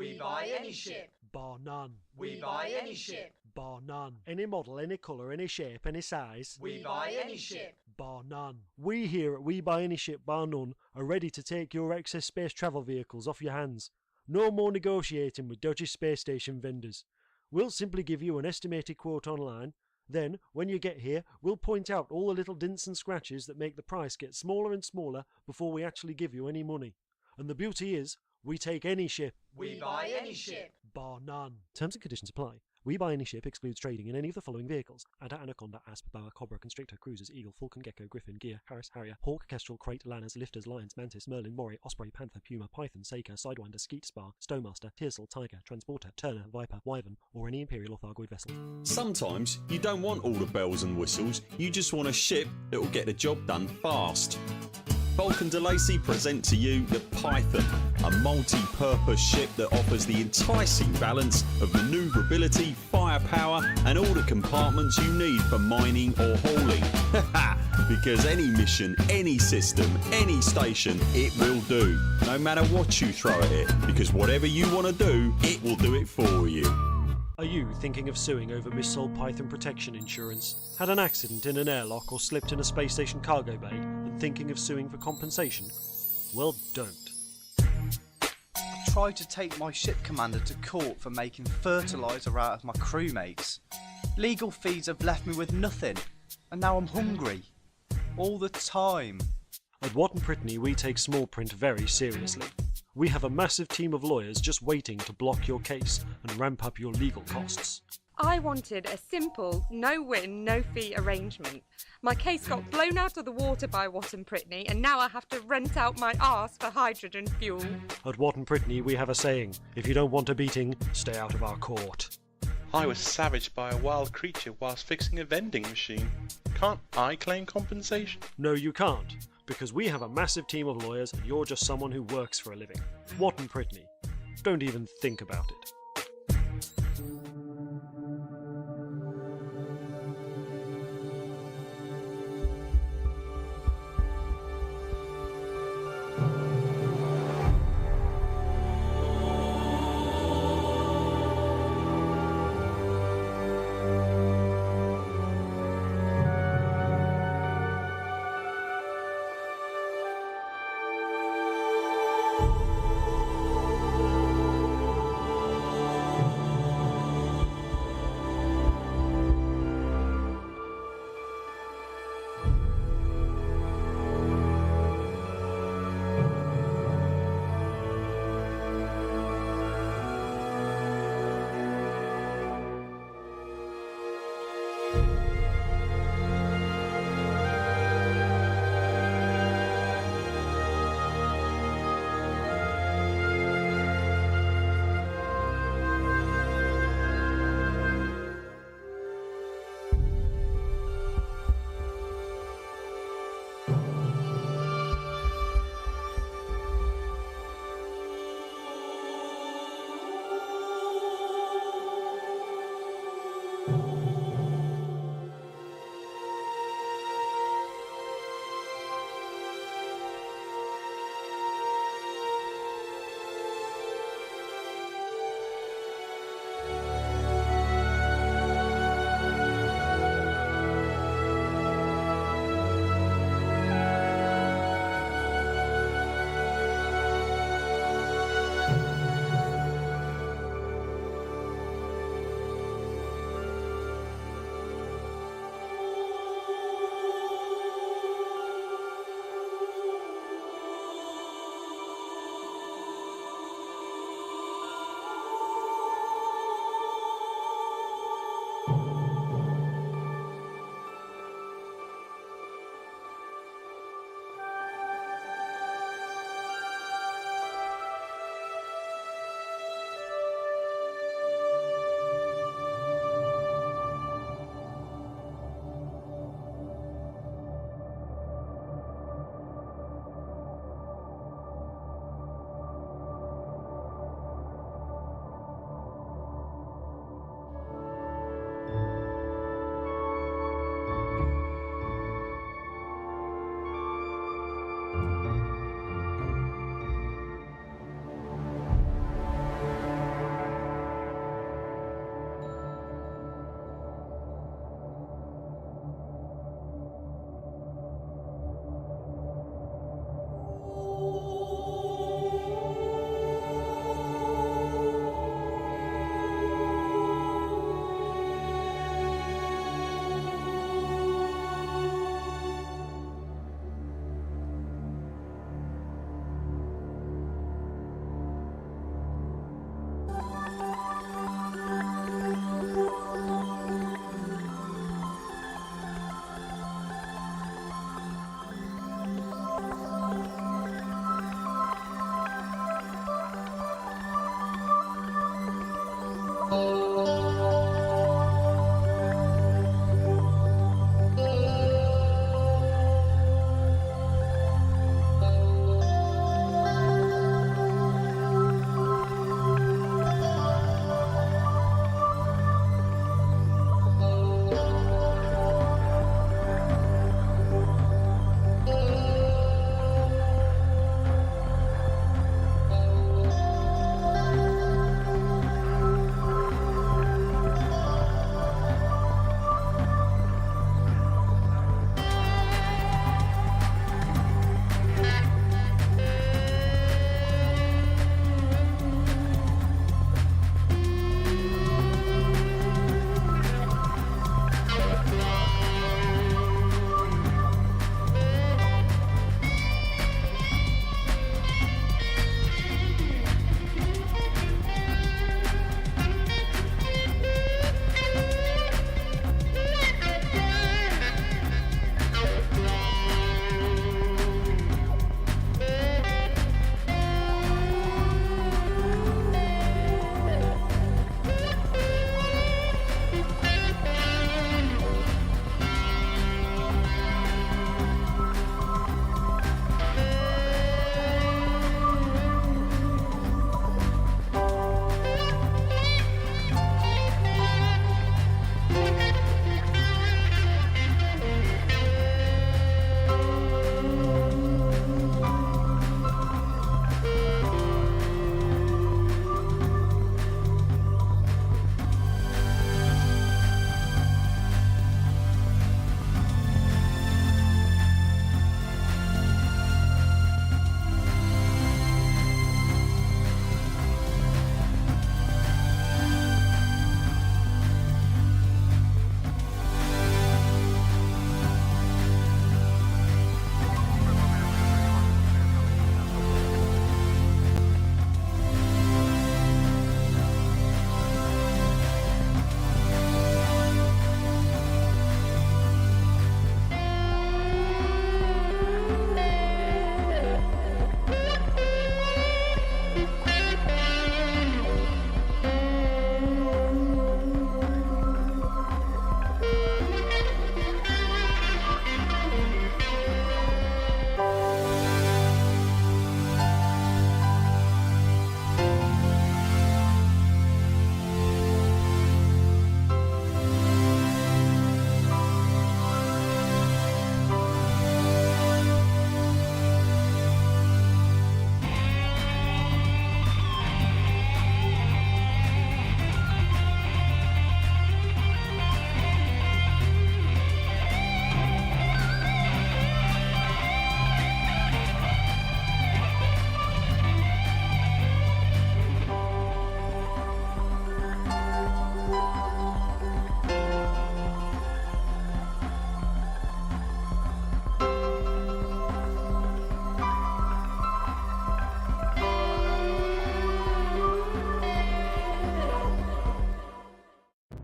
We buy any ship. Bar none. We buy any ship. Bar none. Any model, any colour, any shape, any size. We buy any ship. Bar none. We here at We Buy Any Ship Bar None are ready to take your excess space travel vehicles off your hands. No more negotiating with dodgy space station vendors. We'll simply give you an estimated quote online. Then, when you get here, we'll point out all the little dents and scratches that make the price get smaller and smaller before we actually give you any money. And the beauty is, we take any ship. We buy any ship. Bar none. Terms and conditions apply. We Buy Any Ship excludes trading in any of the following vehicles: Adder, Anaconda, Asp, Boa, Cobra, Constrictor, Cruisers, Eagle, Falcon, Gecko, Griffin, Gear, Harris, Harrier, Hawk, Kestrel, Crate, Lanners, Lifters, Lions, Mantis, Merlin, Moray, Osprey, Panther, Puma, Python, Saker, Sidewinder, Skeet, Spar, Stowmaster, Tearsel, Tiger, Transporter, Turner, Viper, Wyvern, or any Imperial or Thargoid vessel. Sometimes you don't want all the bells and whistles, you just want a ship that will get the job done fast. Vulcan de Lacy present to you the Python, a multi-purpose ship that offers the enticing balance of manoeuvrability, firepower and all the compartments you need for mining or hauling. Because any mission, any system, any station, it will do. No matter what you throw at it, because whatever you want to do, it will do it for you. Are you thinking of suing over missold Python protection insurance? Had an accident in an airlock or slipped in a space station cargo bay and thinking of suing for compensation? Well, don't. I tried to take my ship commander to court for making fertiliser out of my crewmates. Legal fees have left me with nothing, and now I'm hungry. All the time. At Watt & Brittany we take small print very seriously. We have a massive team of lawyers just waiting to block your case and ramp up your legal costs. I wanted a simple, no-win, no-fee arrangement. My case got blown out of the water by Watt & Brittany, and now I have to rent out my arse for hydrogen fuel. At Watt & Brittany we have a saying: if you don't want a beating, stay out of our court. I was savaged by a wild creature whilst fixing a vending machine. Can't I claim compensation? No, you can't, because we have a massive team of lawyers and you're just someone who works for a living. Watt & Brittany. Don't even think about it.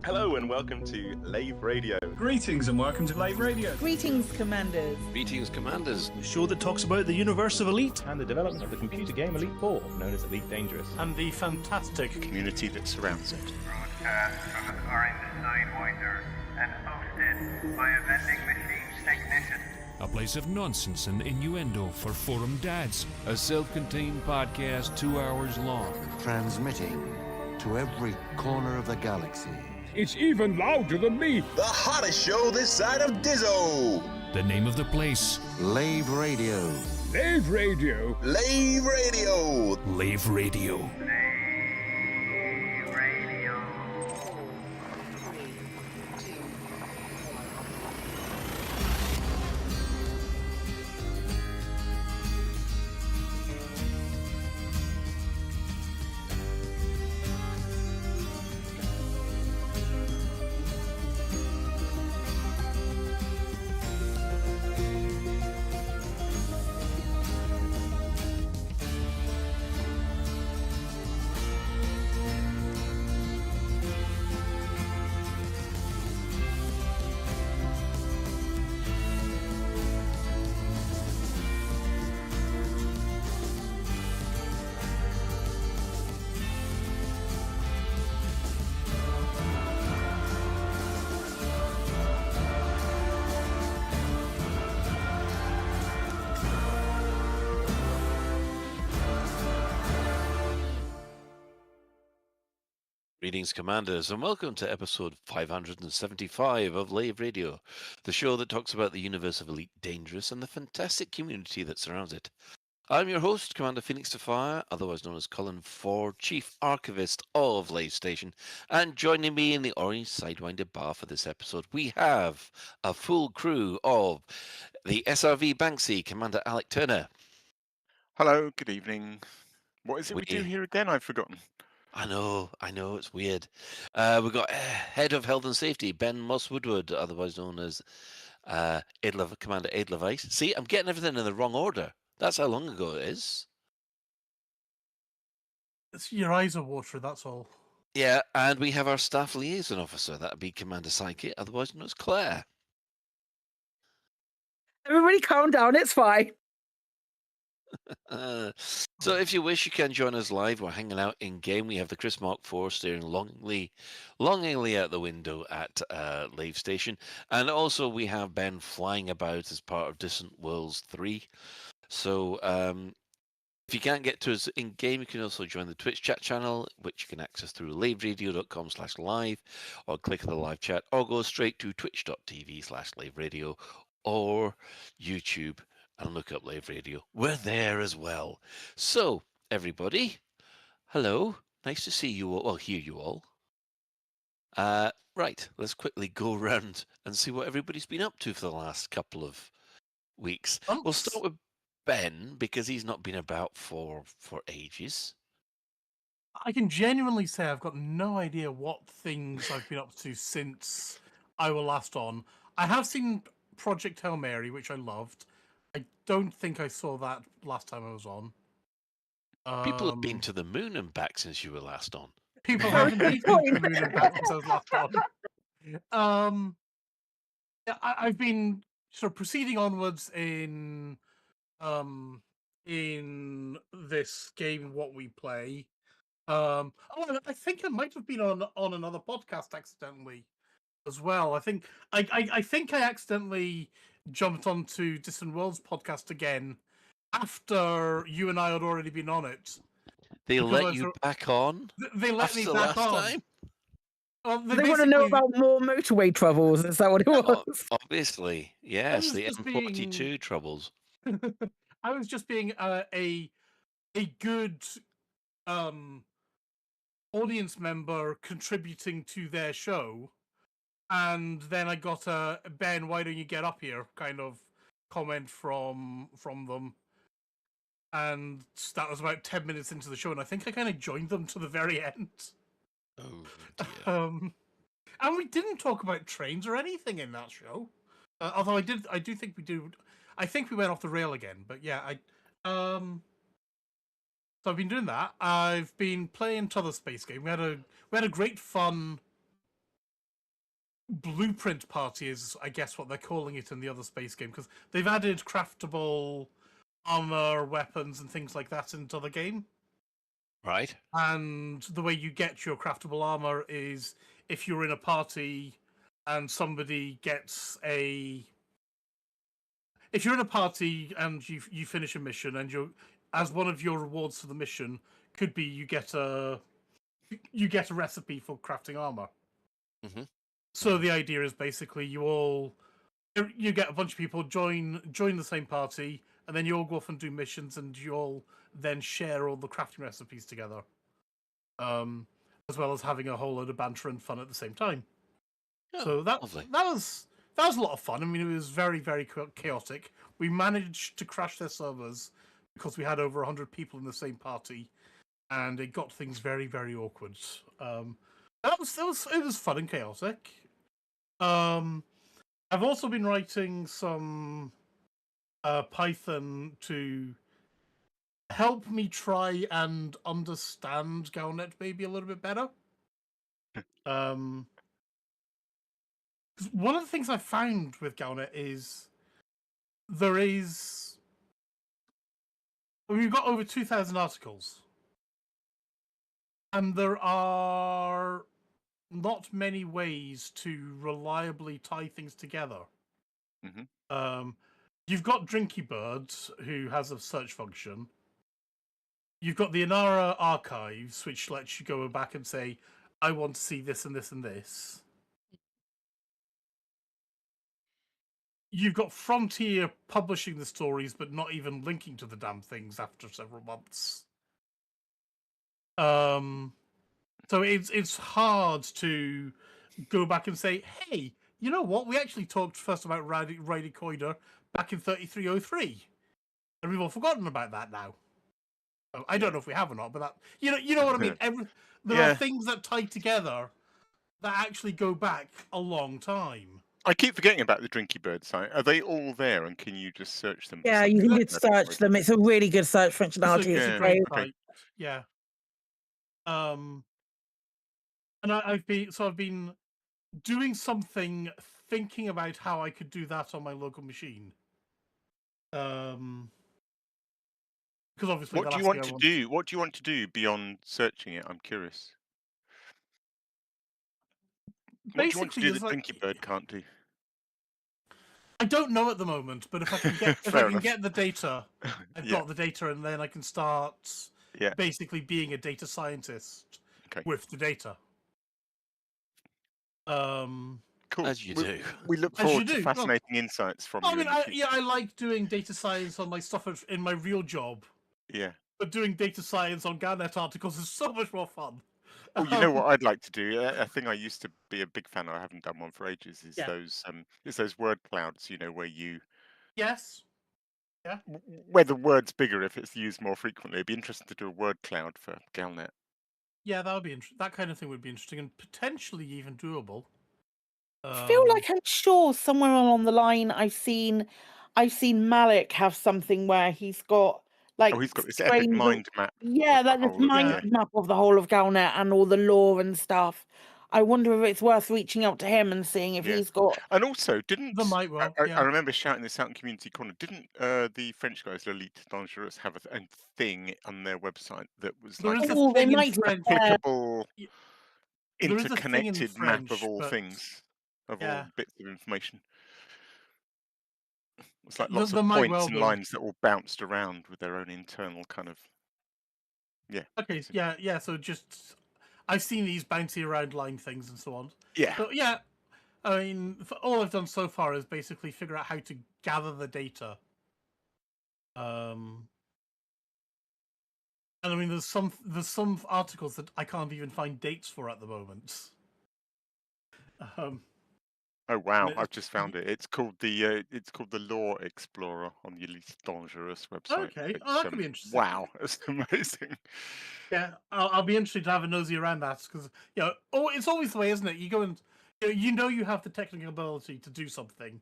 Hello and welcome to Lave Radio. Greetings and welcome to Lave Radio. Greetings, Commanders. Greetings, Commanders. The show that talks about the universe of Elite. And the development of the computer game Elite 4, known as Elite Dangerous. And the fantastic Community that surrounds it. Broadcast from the Orange Sidewinder and hosted by a vending machine technician. A place of nonsense and innuendo for forum dads. A self-contained podcast 2 hours long. Transmitting to every corner of the galaxy. It's even louder than me. The hottest show this side of Dizzo. The name of the place. Lave Radio. Lave Radio. Lave Radio. Lave Radio. Greetings, Commanders, and welcome to episode 575 of Lave Radio, the show that talks about the universe of Elite Dangerous and the fantastic community that surrounds it. I'm your host, Commander Phoenix to Fire, otherwise known as Colin Ford, Chief Archivist of Lave Station, and joining me in the Orange Sidewinder bar for this episode, we have a full crew of the SRV Banksy, Commander Alec Turner. Hello, good evening. What is it we do here again? I've forgotten. I know, it's weird. We've got Head of Health and Safety, Ben Moss Woodward, otherwise known as Commander Ed Levice. See, I'm getting everything in the wrong order. That's how long ago it is. Your eyes are watery, that's all. Yeah, and we have our Staff Liaison Officer, that would be Commander Psychic, otherwise known as Claire. Everybody calm down, it's fine. So if you wish, you can join us live. We're hanging out in game. We have the Chris Mark IV staring longingly out the window at Lave Station, and also we have Ben flying about as part of Distant Worlds 3. So if you can't get to us in game, you can also join the Twitch chat channel, which you can access through laveradio.com/live, or click on the live chat, or go straight to twitch.tv/laveradio or YouTube and look up Lave Radio. We're there as well. So, everybody, hello. Nice to see you all. Well, hear you all. Right, let's quickly go around and see what everybody's been up to for the last couple of weeks. We'll start with Ben, because he's not been about for ages. I can genuinely say I've got no idea what things I've been up to since I was last on. I have seen Project Hail Mary, which I loved. I don't think I saw that last time I was on. People have been to the moon and back since you were last on. People haven't been to the moon and back since I was last on. I've been sort of proceeding onwards in this game, What We Play. I think I might have been on another podcast accidentally as well. I think I accidentally jumped onto Distant Worlds podcast again after you and I had already been on it. They let you back on? They let me back on. Time? Well, they want to know about more motorway troubles. Is that what it was? Obviously, yes, the M42 troubles. I was just being a good audience member contributing to their show. And then I got a Ben, why don't you get up here kind of comment from them. And that was about 10 minutes into the show, and I think I kind of joined them to the very end. Oh, dear. And we didn't talk about trains or anything in that show. Although I do think we do. I think we went off the rail again, but yeah, so I've been doing that. I've been playing t'other space game. We had a great fun Blueprint Party is, I guess, what they're calling it in the other space game, because they've added craftable armor, weapons, and things like that into the game. Right. And the way you get your craftable armor is if you're in a party and somebody gets a... If you're in a party and you finish a mission, and as one of your rewards for the mission could be you get a recipe for crafting armor. Mm-hmm. So the idea is basically you get a bunch of people join the same party, and then you all go off and do missions, and you all then share all the crafting recipes together, as well as having a whole load of banter and fun at the same time. Oh, so that lovely. that was a lot of fun. I mean, it was very, very chaotic. We managed to crash their servers because we had over 100 people in the same party, and it got things very, very awkward. It was fun and chaotic. I've also been writing some Python to help me try and understand Galnet maybe a little bit better. 'Cause one of the things I found with Galnet is we've got over 2,000 articles, and there are not many ways to reliably tie things together. Mm-hmm. You've got Drinky Bird, who has a search function. You've got the Inara archives, which lets you go back and say, I want to see this and this and this. You've got Frontier publishing the stories, but not even linking to the damn things after several months. So it's hard to go back and say, hey, you know what? We actually talked first about Riley Coider back in 3303, and we've all forgotten about that now. I don't know if we have or not, but that you know what I mean. There are things that tie together that actually go back a long time. I keep forgetting about the Drinky Bird site. Are they all there, and can you just search them? Yeah, you can just search them. It's a really good search functionality. It's a great site. Yeah. And I've been doing something, thinking about how I could do that on my local machine. Because obviously, what do you want to do? What do you want to do beyond searching it? I'm curious. What do you want to do that Drinky Bird can't do? I don't know at the moment, but if I can get the data, I've got the data, and then I can start basically being a data scientist with the data. Cool. As you do. We look forward to fascinating insights from you. I mean, I like doing data science on my stuff in my real job. Yeah. But doing data science on Galnet articles is so much more fun. Oh, you know what I'd like to do? A thing I used to be a big fan of, I haven't done one for ages, is those word clouds, where you... Yes. Yeah. Where the word's bigger if it's used more frequently. It'd be interesting to do a word cloud for Galnet. Yeah, that would be interesting. That kind of thing would be interesting and potentially even doable. I feel like I'm sure somewhere along the line I've seen Malik have something where he's got he's got this epic mind map. Yeah, like this mind map of the whole of Galnet and all the lore and stuff. I wonder if it's worth reaching out to him and seeing if he's got. And also, didn't I remember shouting this out in Community Corner? Didn't the French guys, L'Elite Dangerous, have a thing on their website that was like applicable, interconnected map of all things, of all bits of information? It's like lots of points and lines that all bounced around with their own internal kind of. Yeah. Okay. Yeah. So just, I've seen these bouncy around line things and so on. Yeah. But yeah, I mean, all I've done so far is basically figure out how to gather the data. And I mean, there's some articles that I can't even find dates for at the moment. Oh wow! I've just found it. It's called the Lore Explorer on the Elite Dangerous website. Okay, that could be interesting. Wow, that's amazing. Yeah, I'll be interested to have a nosy around that because it's always the way, isn't it? You go and you have the technical ability to do something,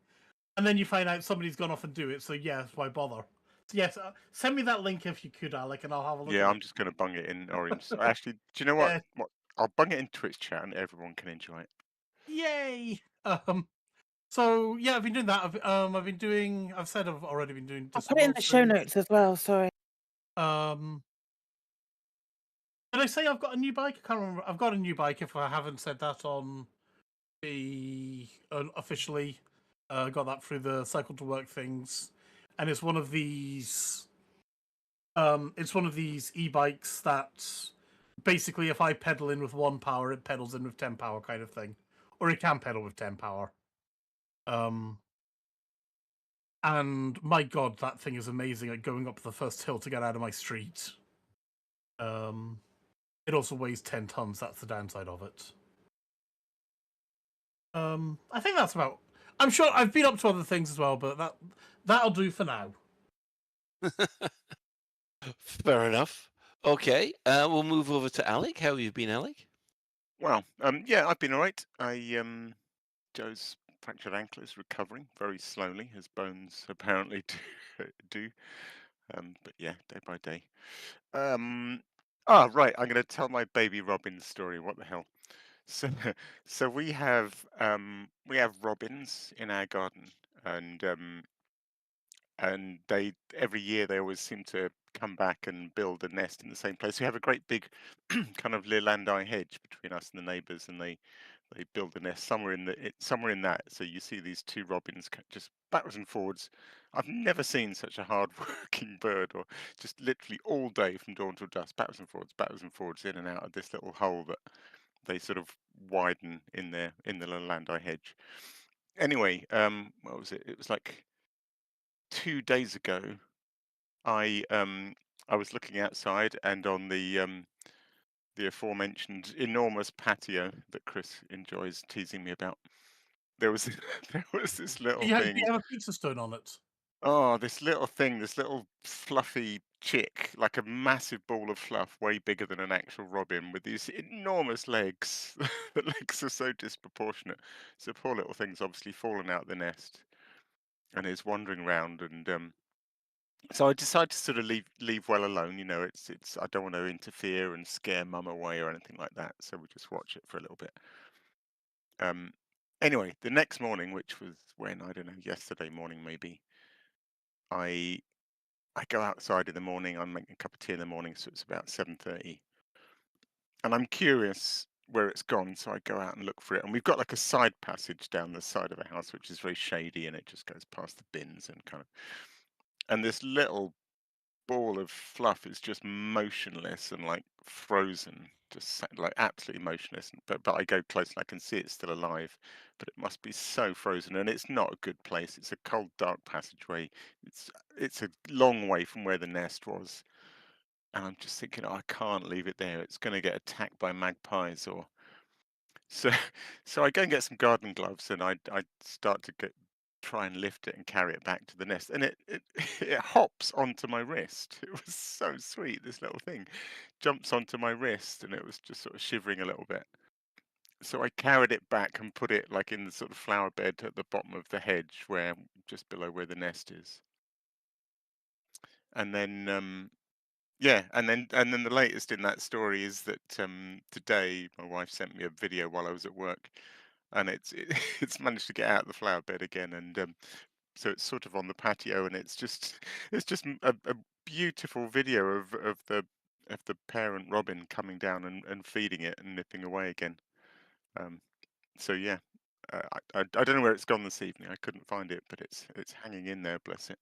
and then you find out somebody's gone off and do it. So why bother? So yes, send me that link if you could, Alec, and I'll have a look. Yeah, I'm just going to bung it in Orange. Actually, do you know what? I'll bung it in Twitch chat and everyone can enjoy it. Yay! So yeah, I've been doing that. I've already been doing. I'll put it in the show notes as well. Sorry. Did I say I've got a new bike? I can't remember. I've got a new bike. If I haven't said that on the officially, got that through the cycle to work things, and it's one of these. It's one of these e-bikes that basically, if I pedal in with 1 power, it pedals in with 10 power, kind of thing, or it can pedal with 10 power. And my god, that thing is amazing at going up the first hill to get out of my street. It also weighs 10 tons. That's the downside of it. I think that's about. I'm sure I've been up to other things as well, but that'll do for now. Fair enough. Okay, we'll move over to Alec. How have you been, Alec? Well, yeah, I've been all right. Joe's fractured ankle is recovering very slowly, as bones apparently do. But yeah, day by day. Right, I'm going to tell my baby robin story. What the hell? So we have robins in our garden, and they every year they always seem to come back and build a nest in the same place. We have a great big kind of Lelandai hedge between us and the neighbours, and they build a nest somewhere in that. So you see these 2 robins just backwards and forwards. I've never seen such a hard-working bird, or just literally all day from dawn till dusk, backwards and forwards, in and out of this little hole that they sort of widen in the Lelandai hedge. Anyway, what was it? It was like 2 days ago. I was looking outside, and on the aforementioned enormous patio that Chris enjoys teasing me about, there was this little thing. You have a pizza stone on it. Oh, this little thing, this little fluffy chick, like a massive ball of fluff, way bigger than an actual robin, with these enormous legs. The legs are so disproportionate. So poor little thing's obviously fallen out of the nest and is wandering around, and so I decided to sort of leave well alone. It's I don't want to interfere and scare mum away or anything like that. So we just watch it for a little bit. Anyway, the next morning, which was when, I don't know, yesterday morning maybe, I go outside in the morning. I'm making a cup of tea in the morning, so it's about 7:30, and I'm curious where it's gone. So I go out and look for it, and we've got like a side passage down the side of the house, which is very shady, and it just goes past the bins and and this little ball of fluff is just motionless and like frozen, just like absolutely motionless. But I go close and I can see it's still alive, but it must be so frozen, and it's not a good place. It's a cold, dark passageway. It's a long way from where the nest was, and I'm just thinking, oh, I can't leave it there. It's going to get attacked by magpies or so. So I go and get some garden gloves, and I start to try and lift it and carry it back to the nest, and it it hops onto my wrist. It was so sweet. This little thing jumps onto my wrist, and it was just sort of shivering a little bit. So I carried it back and put it like in the sort of flower bed at the bottom of the hedge, where just below where the nest is. And then yeah, and then the latest in that story is that today my wife sent me a video while I was at work, and it's managed to get out of the flower bed again, and so it's sort of on the patio, and it's just a beautiful video of the parent robin coming down and feeding it and nipping away again. So yeah, I don't know where it's gone this evening. I couldn't find it, but it's hanging in there, bless it.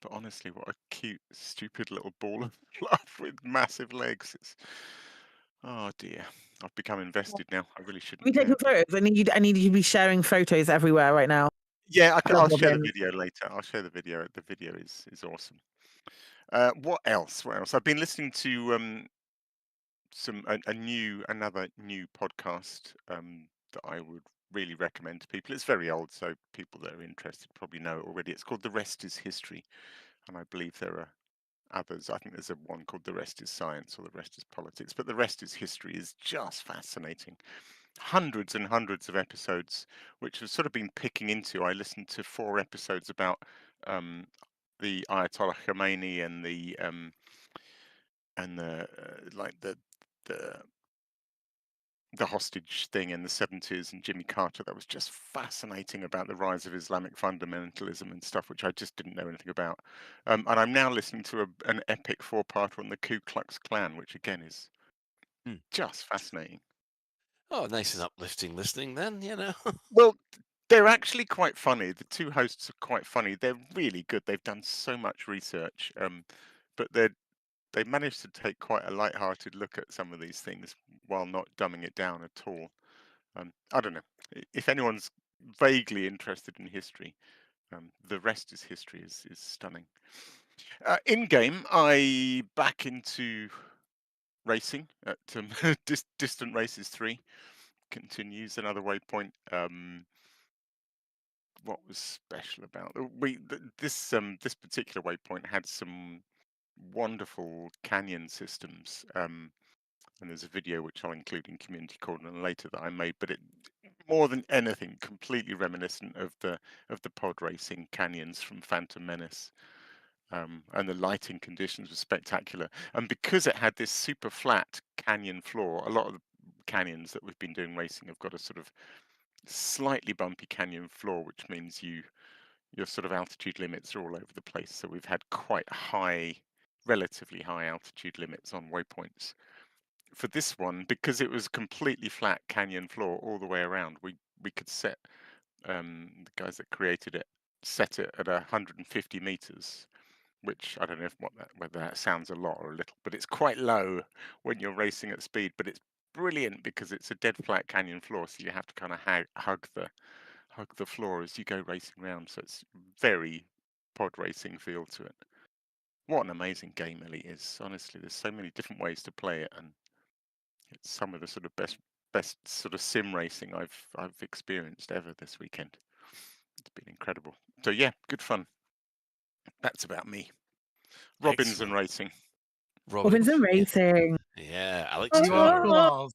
But honestly, what a cute, stupid little ball of fluff with massive legs. Oh dear, I've become invested now. I really shouldn't. Are we taking photos? I need you to be sharing photos everywhere right now. Yeah, I'll share the video later. I'll share the video. The video is awesome. What else? I've been listening to another new podcast that I would really recommend to people. It's very old, so people that are interested probably know it already. It's called The Rest is History, and I believe there are others. I think there's one called The Rest is Science or The Rest is Politics, but The Rest is History is just fascinating. Hundreds and hundreds of episodes, which have sort of been picking into. I listened to 4 episodes about the Ayatollah Khomeini and the like the the hostage thing in the 70s and Jimmy Carter. That was just fascinating about the rise of Islamic fundamentalism and stuff, which I just didn't know anything about. And I'm now listening to an epic 4-parter on the Ku Klux Klan, which again is just fascinating. Oh, nice and uplifting listening then, you know. Well, they're actually quite funny. The two hosts are quite funny. They're really good. They've done so much research, but they managed to take quite a light-hearted look at some of these things while not dumbing it down at all. I don't know. If anyone's vaguely interested in history, the rest is history is stunning. In game, I back into racing at Distant Races 3. Continues another waypoint. What was special about this particular waypoint had some wonderful canyon systems. And there's a video which I'll include in Community Corner later that I made, but it more than anything completely reminiscent of the pod racing canyons from Phantom Menace. And the lighting conditions were spectacular. And because it had this super flat canyon floor, a lot of the canyons that we've been doing racing have got a sort of slightly bumpy canyon floor, which means your sort of altitude limits are all over the place. So we've had quite high, relatively high altitude limits on waypoints. For this one, because it was completely flat canyon floor all the way around, we could set the guys that created it set it at 150 meters, which I don't know whether that sounds a lot or a little, but it's quite low when you're racing at speed. But it's brilliant because it's a dead flat canyon floor, so you have to kind of hug the floor as you go racing around. So it's very pod racing feel to it. What an amazing game Elite is. Honestly, there's so many different ways to play it, and it's some of the sort of best sort of sim racing I've experienced ever this weekend. It's been incredible. So yeah, good fun. That's about me. Robinson Racing. Robinson Racing. Yeah, Alex. You are claws.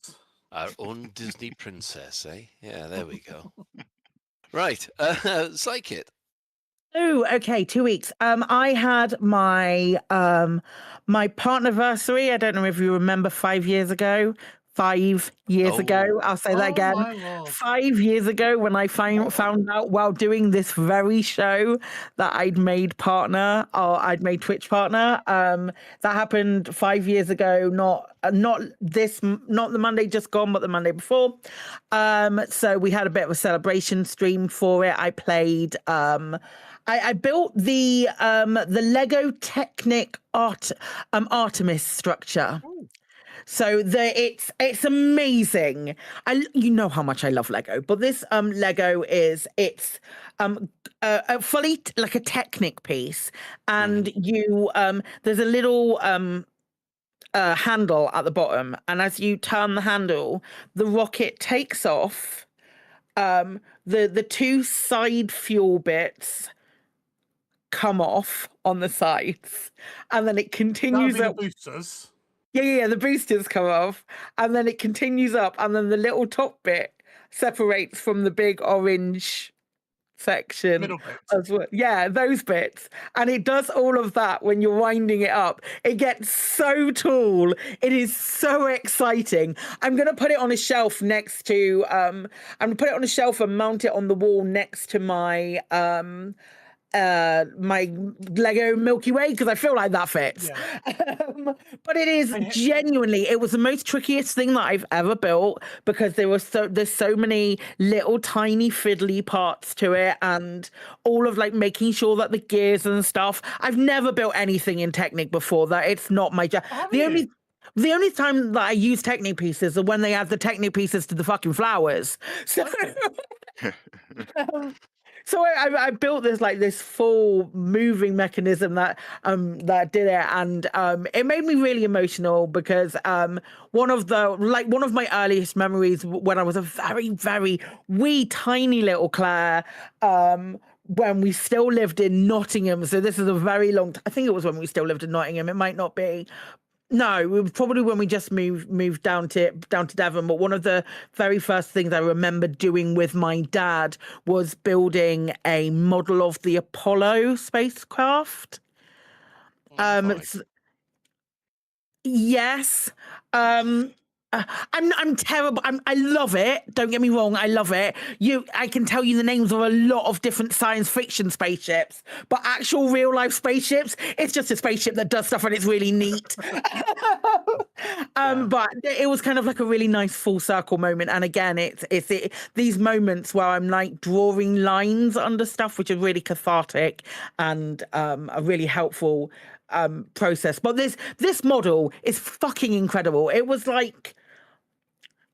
Our own Disney princess, eh? Yeah, there we go. Right, Psychic. Oh, okay, 2 weeks. I had my my partnerversary. I don't know if you remember 5 years ago. 5 years ago. I'll say that again. 5 years ago, when I found out while doing this very show that I'd made partner, or I'd made Twitch partner. That happened 5 years ago. Not the Monday just gone, but the Monday before. So we had a bit of a celebration stream for it. I played. I built the Lego Technic Artemis structure. So it's amazing. You know how much I love Lego, but this Lego it's fully like a Technic piece, and you there's a little handle at the bottom, and as you turn the handle, the rocket takes off. The two side fuel bits come off on the sides, and then it continues up. The boosters. Yeah, the boosters come off, and then it continues up, and then the little top bit separates from the big orange section. Middle bit. As well. Yeah, those bits. And it does all of that when you're winding it up. It gets so tall. It is so exciting. I'm going to put it on a shelf next to, I'm going to put it on a shelf and mount it on the wall next to my my Lego Milky Way, because I feel like that fits. Yeah. But it is genuinely, it was the most trickiest thing that I've ever built, because there's so many little tiny fiddly parts to it, and all of like making sure that the gears and stuff. I've never built anything in Technic before. That it's not my job. The only time that I use Technic pieces are when they add the Technic pieces to the fucking flowers. So So I built this full moving mechanism that did it, and it made me really emotional, because one of my earliest memories when I was a very, very wee tiny little Claire, when we still lived in Nottingham. So this is a very long I think it was when we still lived in Nottingham. It might not be. No, it was probably when we just moved down to Devon. But one of the very first things I remember doing with my dad was building a model of the Apollo spacecraft. Yes. I'm terrible. I love it. Don't get me wrong. I love it. I can tell you the names of a lot of different science fiction spaceships, but actual real life spaceships, it's just a spaceship that does stuff and it's really neat. But it was kind of like a really nice full circle moment. And again, it's these moments where I'm like drawing lines under stuff, which are really cathartic and a really helpful process. But this model is fucking incredible. It was like,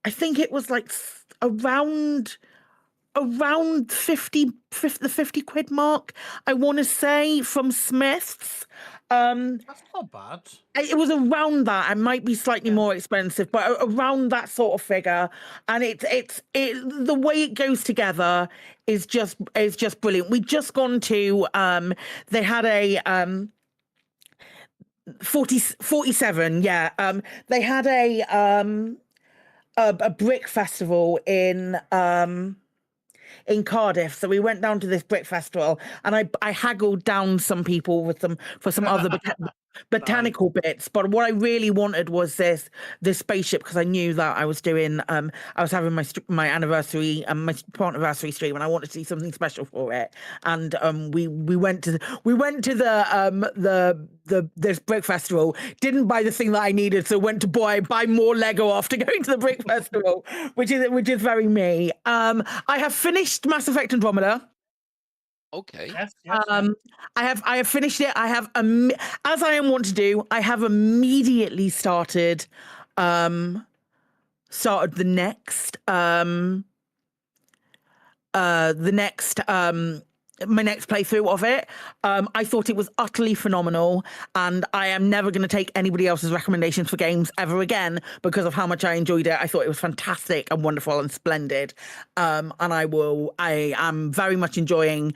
I think it was like around 50 quid mark, I want to say, from Smith's. That's not bad. It was around that. It might be slightly more expensive, but around that sort of figure. And it's the way it goes together is just brilliant. We just gone to they had a 47, yeah. They had a brick festival in Cardiff, so we went down to this brick festival, and I haggled down some people for some other botanical bits. But what I really wanted was this spaceship, because I knew that I was doing I was having my anniversary and my anniversary stream, and I wanted to do something special for it. And we went to this brick festival, didn't buy the thing that I needed, so went to buy more Lego after going to the brick festival, which is very me. I have finished Mass Effect Andromeda. Okay. Yes. I have finished it. I have as I am wont to do, I have immediately started the next my next playthrough of it. I thought it was utterly phenomenal, and I am never going to take anybody else's recommendations for games ever again because of how much I enjoyed it. I thought it was fantastic and wonderful and splendid. And I am very much enjoying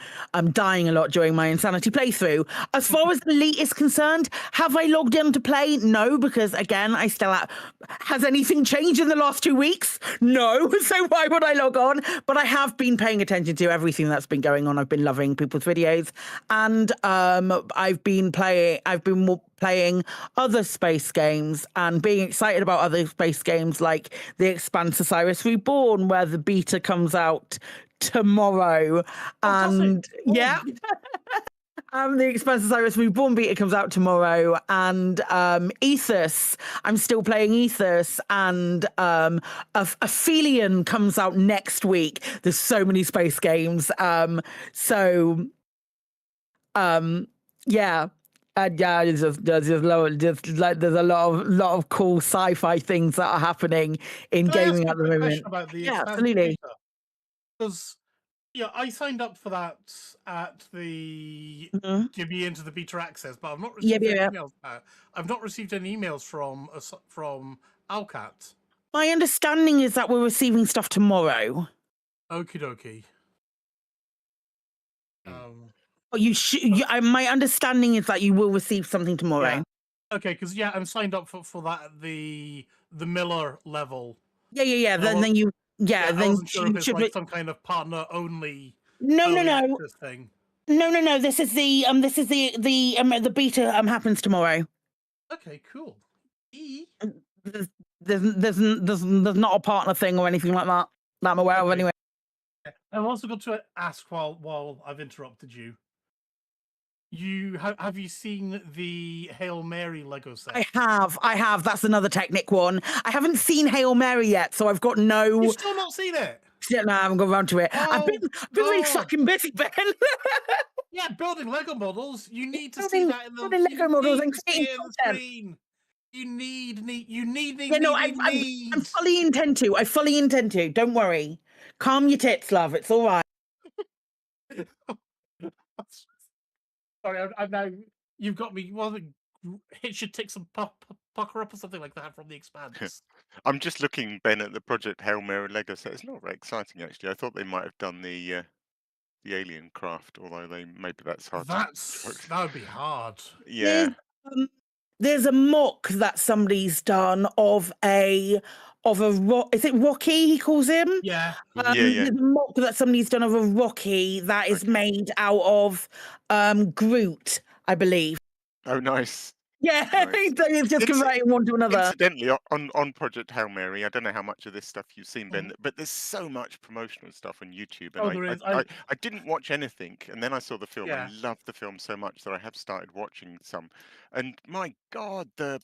dying a lot during my Insanity playthrough. As far as Elite is concerned, have I logged in to play? No, because again, has anything changed in the last 2 weeks? No. So why would I log on? But I have been paying attention to everything that's been going on. I've been loving people's videos, and I've been playing other space games and being excited about other space games like The Expanse Osiris Reborn, where the beta comes out tomorrow. And yeah. The Expanse Osiris Reborn beta comes out tomorrow, and Ethos. I'm still playing Ethos, and Aphelion comes out next week. There's so many space games. Yeah. And yeah, there's a lot of cool sci-fi things that are happening in gaming at the moment. Yeah, absolutely. Because I signed up for that at the give me into the beta access, but I've not received any emails. I've not received any emails from Alcat. My understanding is that we're receiving stuff tomorrow. Okie dokie. My understanding is that you will receive something tomorrow. Yeah. Okay, because I'm signed up for that at the Miller level. Yeah. Then I wasn't sure if it's should like some kind of partner only. No. Thing. No. This is the beta happens tomorrow. Okay, cool. There's not a partner thing or anything like that I'm aware of anyway. I've also got to ask while I've interrupted you. Have you seen the Hail Mary Lego set? I have. That's another Technic one. I haven't seen Hail Mary yet, so I've got no. You've still not seen it? No, I haven't got around to it. I've been really fucking busy, Ben. Yeah, building Lego models. You need to see that in the Lego models and creating screen. You need. Yeah, no, I fully intend to. I fully intend to. Don't worry. Calm your tits, love. It's all right. Sorry, I've now. You've got me. Well, hit your tits and pucker up or something like that from The Expanse. I'm just looking, Ben, at the Project Hail Mary Lego set. It's not very exciting, actually. I thought they might have done the alien craft, although maybe that's hard. That would be hard. Yeah. There's a mock that somebody's done of a is it Rocky he calls him? Yeah. There's a mock that somebody's done of a Rocky that is made out of Groot, I believe. Oh, nice. Yeah, Nice. it's just converting one to another. Incidentally, on Project Hail Mary, I don't know how much of this stuff you've seen, Ben, but there's so much promotional stuff on YouTube, and Oh, there is. I didn't watch anything, and then I saw the film Yeah. and loved the film so much that I have started watching some. And my God, the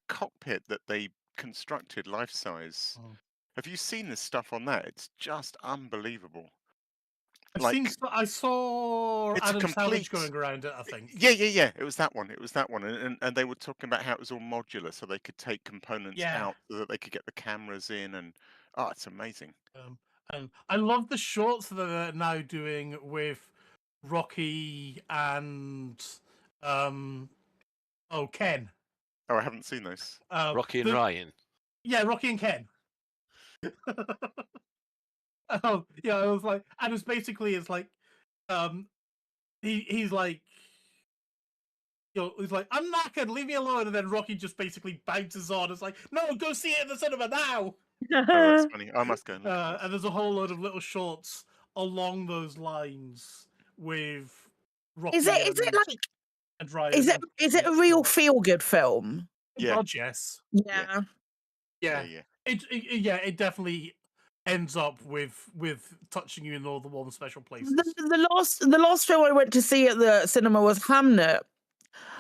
cockpit that they constructed life size. Have you seen the stuff on that? It's just unbelievable. I saw It's a Adam Savage complete- going around it, I think. Yeah. It was that one. And they were talking about how it was all modular, so they could take components Yeah. out, so that they could get the cameras in, and it's amazing. And I love the shorts that they're now doing with Rocky and Ken. Oh, I haven't seen those. Rocky and Ryan. Yeah, Rocky and Ken. Oh, yeah, I was like, and it's basically, it's like, he's like, he's like, I'm knackered, leave me alone, and then Rocky just basically bounces on. It's like, no, go see it in the cinema now. Oh, that's funny. I must go. And look at this. And there's a whole load of little shorts along those lines with Rocky. Is it like? And Ryan. Is it a real feel good film? Yeah. God, yes. Yeah. Yeah. It definitely ends up with touching you in all the warm special places. The last film I went to see at the cinema was Hamnet,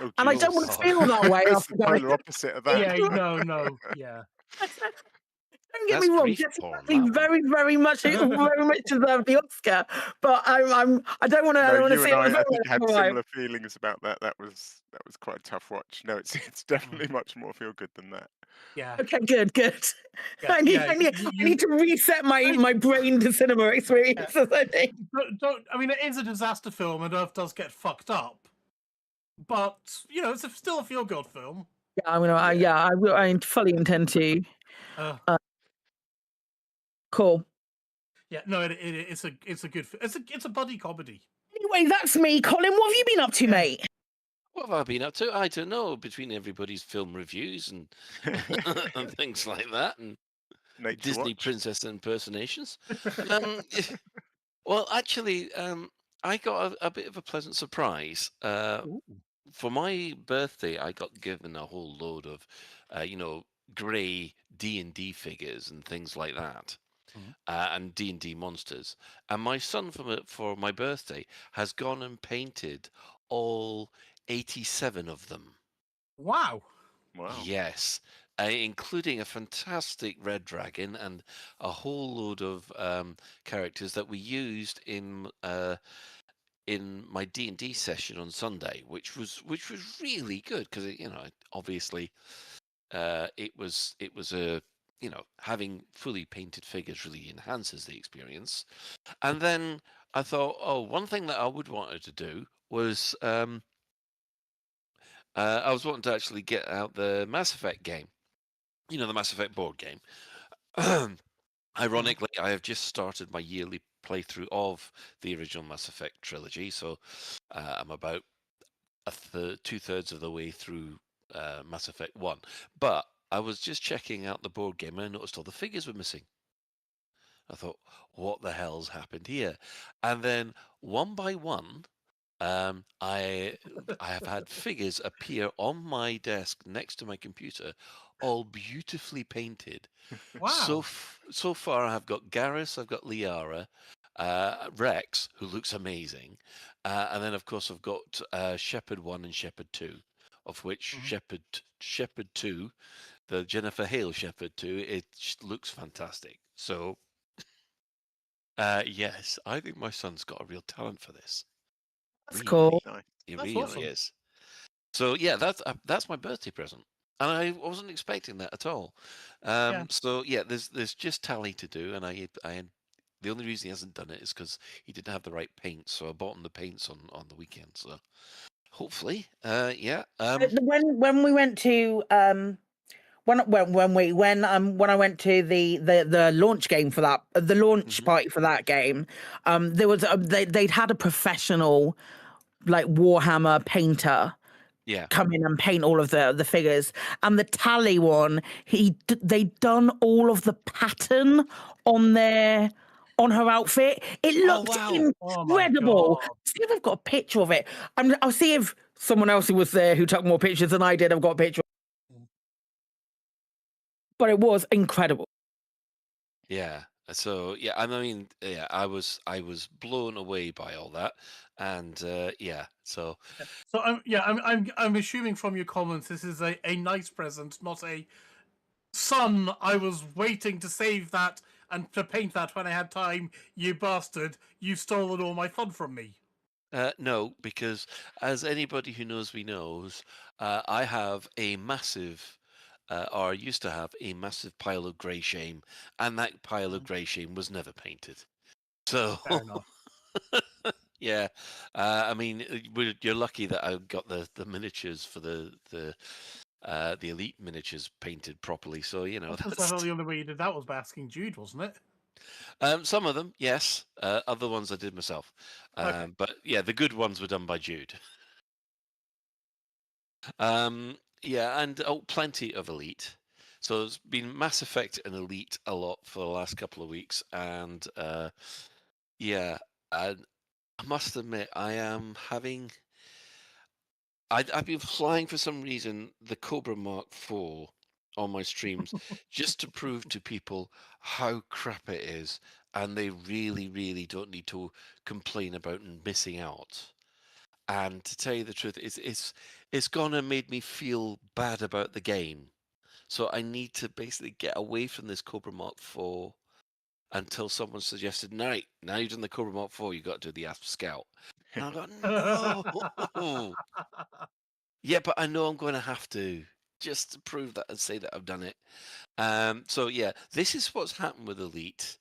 and I don't want to feel that way It's after the going. polar opposite of that. Yeah, no, yeah. Don't get me wrong, Jessica very, very much deserved the Oscar, but I don't want to. I don't want to You see and it. I think had similar feelings about that. That was quite a tough watch. No, it's definitely much more feel good than that. Yeah. Okay, good. Yeah, I need to reset my brain to cinema experiences. I think. I mean, it is a disaster film, and Earth does get fucked up, but it's still a feel good film. Yeah, I fully intend to. Cool. Yeah, no, it's a buddy comedy. Anyway, that's me, Colin. What have you been up to, mate? What have I been up to? I don't know. Between everybody's film reviews and and things like that, and Disney princess impersonations. Well, actually, I got a bit of a pleasant surprise. For my birthday, I got given a whole load of, grey D&D figures and things like that. And D&D monsters, and my son for my birthday has gone and painted all 87 of them. Wow! Yes, including a fantastic red dragon and a whole load of characters that we used in my D&D session on Sunday, which was really good because obviously it was a having fully painted figures really enhances the experience. And then I thought, one thing that I would wanted to do was I was wanting to actually get out the Mass Effect game, the Mass Effect board game. Ironically, I have just started my yearly playthrough of the original Mass Effect trilogy, so I'm about 2/3 of the way through Mass Effect 1. But I was just checking out the board game and I noticed all the figures were missing. I thought, what the hell's happened here? And then one by one, I have had figures appear on my desk next to my computer, all beautifully painted. Wow. So far, I've got Garrus, I've got Liara, Rex, who looks amazing, and then of course I've got Shepard 1 and Shepard 2, of which Shepard 2, the Jennifer Hale Shepard 2, it looks fantastic. So, yes, I think my son's got a real talent for this. That's cool. He That's really awesome. is. So yeah, that's my birthday present, and I wasn't expecting that at all. So yeah, there's just tally to do, and I the only reason he hasn't done it is because he didn't have the right paints, so I bought him the paints on the weekend. So hopefully, yeah. When we went to when I went to the launch game for that, the launch party for that game, there was they'd had a professional like Warhammer painter come in and paint all of the figures, and the tally one, they'd done all of the pattern on her outfit. It looked incredible. See if I've got a picture of it. I'll see if someone else who was there who took more pictures than I did. I've got a picture. But it was incredible. Yeah. So yeah, I mean, yeah, I was blown away by all that, and yeah. So So I'm assuming from your comments this is a nice present, not a son. I was waiting to save that and to paint that when I had time. You bastard! You've stolen all my fun from me. no, because as anybody who knows me knows, I have a massive, or used to have a massive pile of grey shame, and that pile of grey shame was never painted. So Fair enough. yeah, I mean, you're lucky that I got the miniatures for the elite miniatures painted properly. So you know, I thought the only way you did that was by asking Jude, wasn't it? some of them, yes. Other ones I did myself. Okay. But yeah, the good ones were done by Jude. Yeah, and plenty of Elite. So it's been Mass Effect and Elite a lot for the last couple of weeks, and yeah, I must admit I am having. I've been flying for some reason the Cobra Mark IV on my streams just to prove to people how crap it is, and they really, really don't need to complain about missing out. And to tell you the truth, it's gonna made me feel bad about the game. So I need to basically get away from this Cobra Mark IV until someone suggested, now you've done the Cobra Mark IV, you got to do the Asp Scout. And I got no. Yeah, but I know I'm going to have to just to prove that and say that I've done it. So yeah, this is what's happened with Elite.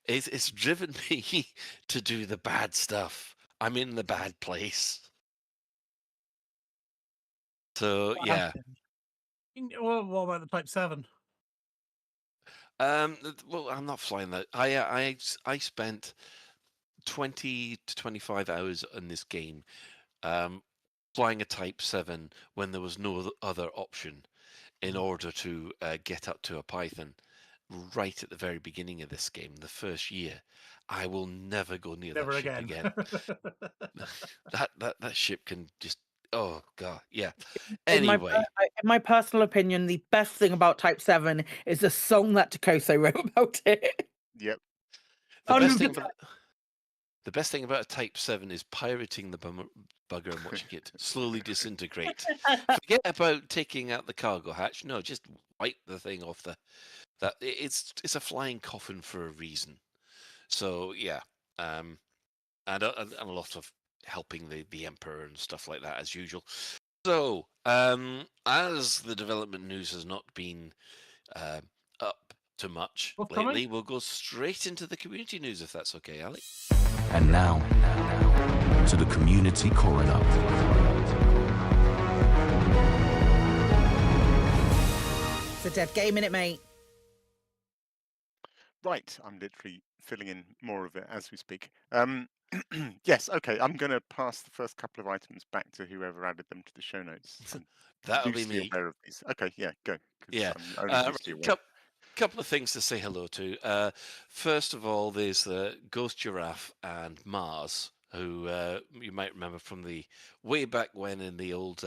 It's driven me to do the bad stuff. I'm in the bad place. So yeah. Well, what about the Type 7? Well, I'm not flying that. I spent 20 to 25 hours on this game, flying a Type 7 when there was no other option in order to get up to a Python right at the very beginning of this game, the first year. I will never go near Never that ship again. that ship can just, oh god, yeah. Anyway, In my personal opinion, the best thing about Type 7 is the song that Takoso wrote about it. Yep. The best thing about a Type 7 is pirating the bugger and watching it slowly disintegrate. Forget about taking out the cargo hatch. No, just wipe the thing off it's a flying coffin for a reason. So yeah, and a lot of helping the Emperor and stuff like that as usual. So as the development news has not been up to much lately, we'll go straight into the community news if that's okay, Ali. And now to the community coroner. It's a dead game, innit, mate? Right, I'm literally filling in more of it as we speak. Yes, okay, I'm going to pass the first couple of items back to whoever added them to the show notes. That'll be me. Aware of these. Okay, yeah, go. Yeah. Couple of things to say hello to. First of all, there's Ghost Giraffe and Mars, who you might remember from the way back when in the old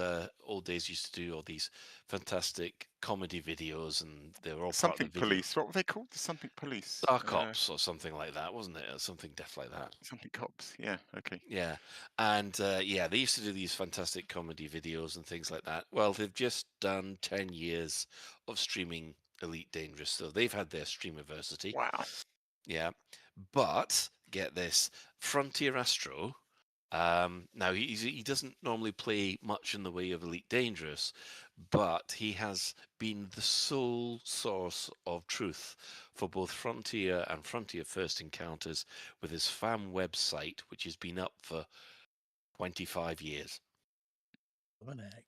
days used to do all these fantastic comedy videos, and they were all Something part of the video. Police. What were they called? The Something Police. Star Cops or something like that, wasn't it? Or something deaf like that. Something Cops. Yeah. Okay. Yeah, and yeah, they used to do these fantastic comedy videos and things like that. Well, they've just done 10 years of streaming Elite Dangerous, so they've had their streamiversity. Wow. Yeah, but get this, Frontier Astro. Now he doesn't normally play much in the way of Elite Dangerous, but he has been the sole source of truth for both Frontier and Frontier First Encounters with his fan website, which has been up for 25 years. What the heck?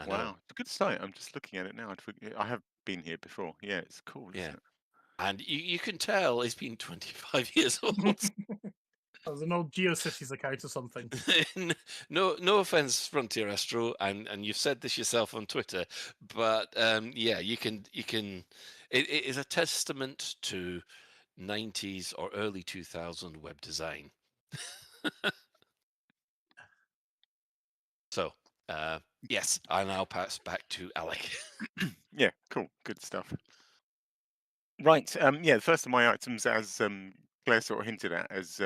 Wow, it's a good site. I'm just looking at it now. I have been here before. Yeah, it's cool. Isn't it? And you can tell it's been 25 years old. There's an old GeoCities account or something. No offense, Frontier Astro, and you've said this yourself on Twitter, but yeah, you can. It is a testament to 90s or early 2000 web design. So Yes, I now pass back to Alec. Yeah, cool, good stuff. Right, yeah, the first of my items, as Claire sort of hinted at, as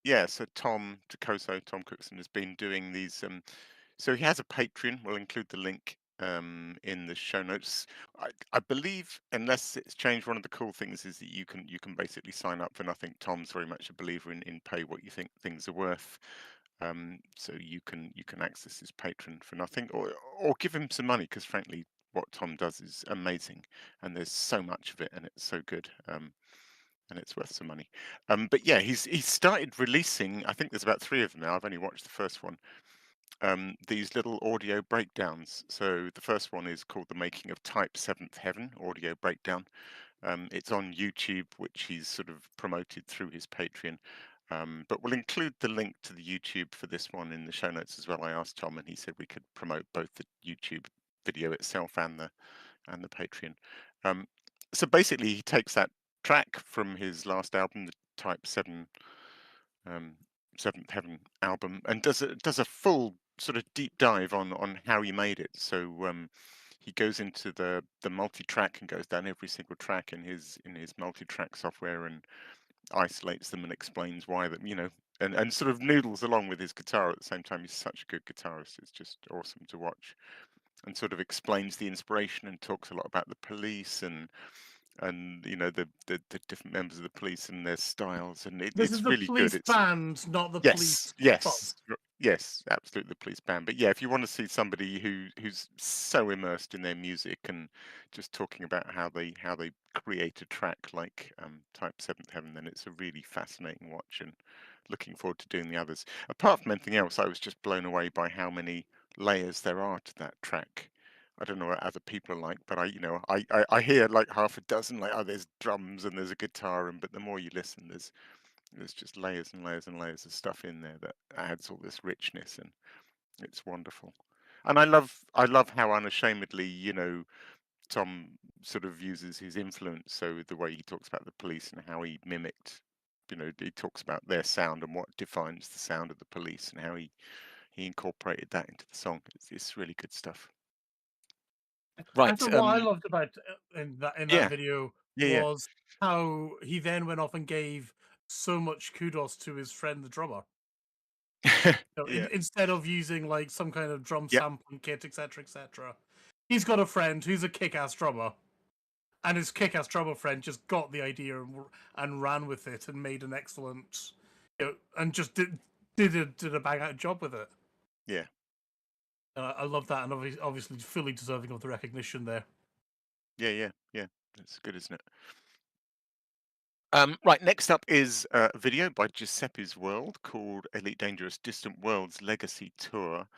yeah, so Tom Cookson has been doing these. So he has a Patreon. We'll include the link in the show notes. I believe, unless it's changed, one of the cool things is that you can basically sign up for nothing. Tom's very much a believer in pay what you think things are worth. So you can access his Patreon for nothing, or give him some money, because frankly, what Tom does is amazing, and there's so much of it, and it's so good. And it's worth some money. But yeah, he's started releasing. I think there's about 3 of them now. I've only watched the first one. These little audio breakdowns. So the first one is called "The Making of Type 7th Heaven" audio breakdown. It's on YouTube, which he's sort of promoted through his Patreon. But we'll include the link to the YouTube for this one in the show notes as well. I asked Tom, and he said we could promote both the YouTube video itself and the Patreon. So basically, he takes that track from his last album, the Type 7 Seventh Heaven album, and does a full sort of deep dive on how he made it. So he goes into the multi-track and goes down every single track in his multi-track software and isolates them and explains why them, and sort of noodles along with his guitar at the same time. He's such a good guitarist. It's just awesome to watch, and sort of explains the inspiration and talks a lot about the Police and the different members of the Police and their styles, and This is it's the really Police good. band, not the Yes, Police yes, absolutely, the Police band. But yeah, if you want to see somebody who's so immersed in their music and just talking about how they create a track like Type 7th Heaven, then it's a really fascinating watch, and looking forward to doing the others. Apart from anything else, I was just blown away by how many layers there are to that track. I don't know what other people are like, but I hear like half a dozen, like, oh, there's drums and there's a guitar, but the more you listen, there's just layers and layers and layers of stuff in there that adds all this richness, and it's wonderful. And I love how unashamedly, Tom sort of uses his influence. So the way he talks about the Police and how he mimicked, he talks about their sound and what defines the sound of the Police, and how he incorporated that into the song. It's really good stuff. Right. I thought what I loved about in that video Yeah. was how he then went off and gave so much kudos to his friend the drummer. Instead of using like some kind of drum sampling kit, etc., he's got a friend who's a kick-ass drummer, and his kick-ass drummer friend just got the idea and ran with it and made an excellent, and just did a bang out job with it. Yeah. I love that, and obviously fully deserving of the recognition there. Yeah. That's good, isn't it? Right, next up is a video by Giuseppe's World called Elite Dangerous Distant Worlds Legacy Tour.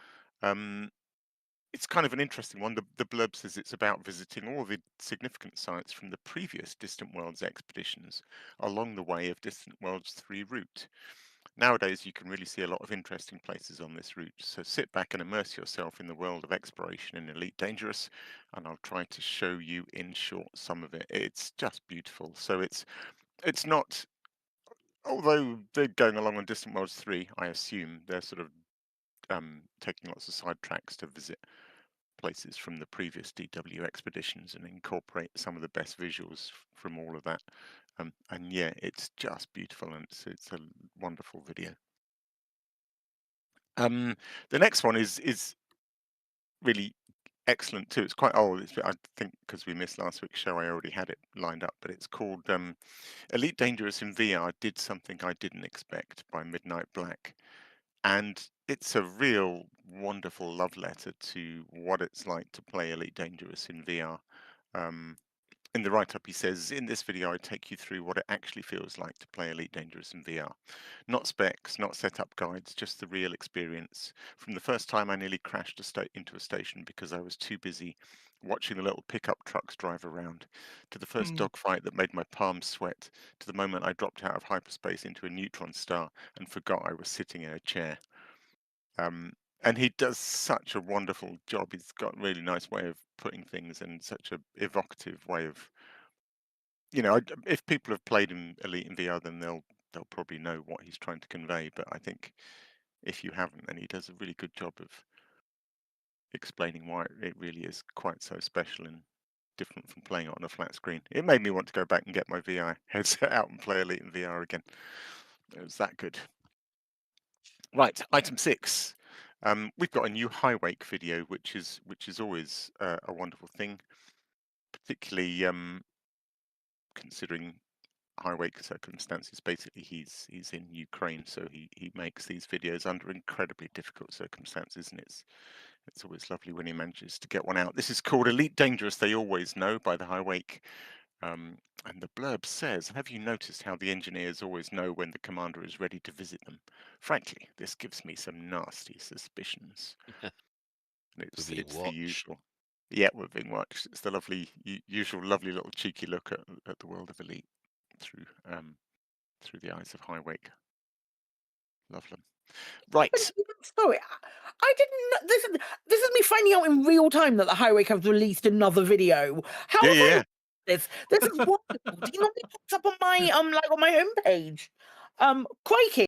It's kind of an interesting one. The blurb says it's about visiting all the significant sites from the previous Distant Worlds expeditions along the way of Distant Worlds 3 route. Nowadays, you can really see a lot of interesting places on this route, so sit back and immerse yourself in the world of exploration in Elite Dangerous, and I'll try to show you in short some of it. It's just beautiful. So it's not, although they're going along on Distant Worlds 3, I assume they're sort of taking lots of side tracks to visit places from the previous DW expeditions and incorporate some of the best visuals from all of that. And yeah, it's just beautiful, and it's a wonderful video. The next one is really excellent too. It's quite old. I think because we missed last week's show, I already had it lined up, but it's called Elite Dangerous in VR Did Something I Didn't Expect by Midnight Black. And it's a real wonderful love letter to what it's like to play Elite Dangerous in VR. In the write-up, he says, in this video, I take you through what it actually feels like to play Elite Dangerous in VR. Not specs, not setup guides, just the real experience. From the first time I nearly crashed into a station because I was too busy watching the little pickup trucks drive around, to the first dogfight that made my palms sweat, to the moment I dropped out of hyperspace into a neutron star and forgot I was sitting in a chair. And he does such a wonderful job. He's got a really nice way of putting things and such a evocative way of, if people have played in Elite in VR, then they'll probably know what he's trying to convey. But I think if you haven't, and he does a really good job of explaining why it really is quite so special and different from playing it on a flat screen. It made me want to go back and get my VR headset out and play Elite in VR again. It was that good. Right, item 6. We've got a new high wake video, which is always a wonderful thing, particularly considering high wake circumstances. Basically, he's in Ukraine, so he makes these videos under incredibly difficult circumstances, and it's always lovely when he manages to get one out. This is called Elite Dangerous, They Always Know, by the High Wake. And the blurb says, have you noticed how the engineers always know when the commander is ready to visit them? Frankly, this gives me some nasty suspicions. It's the usual. Yeah, we're being watched. It's the usual lovely little cheeky look at the world of Elite through the eyes of High Wake. Love them. Right. Sorry, I didn't. This is me finding out in real time that the High Wake have released another video. How have I this is wonderful. Do you know it pops up on my on my homepage? Crikey,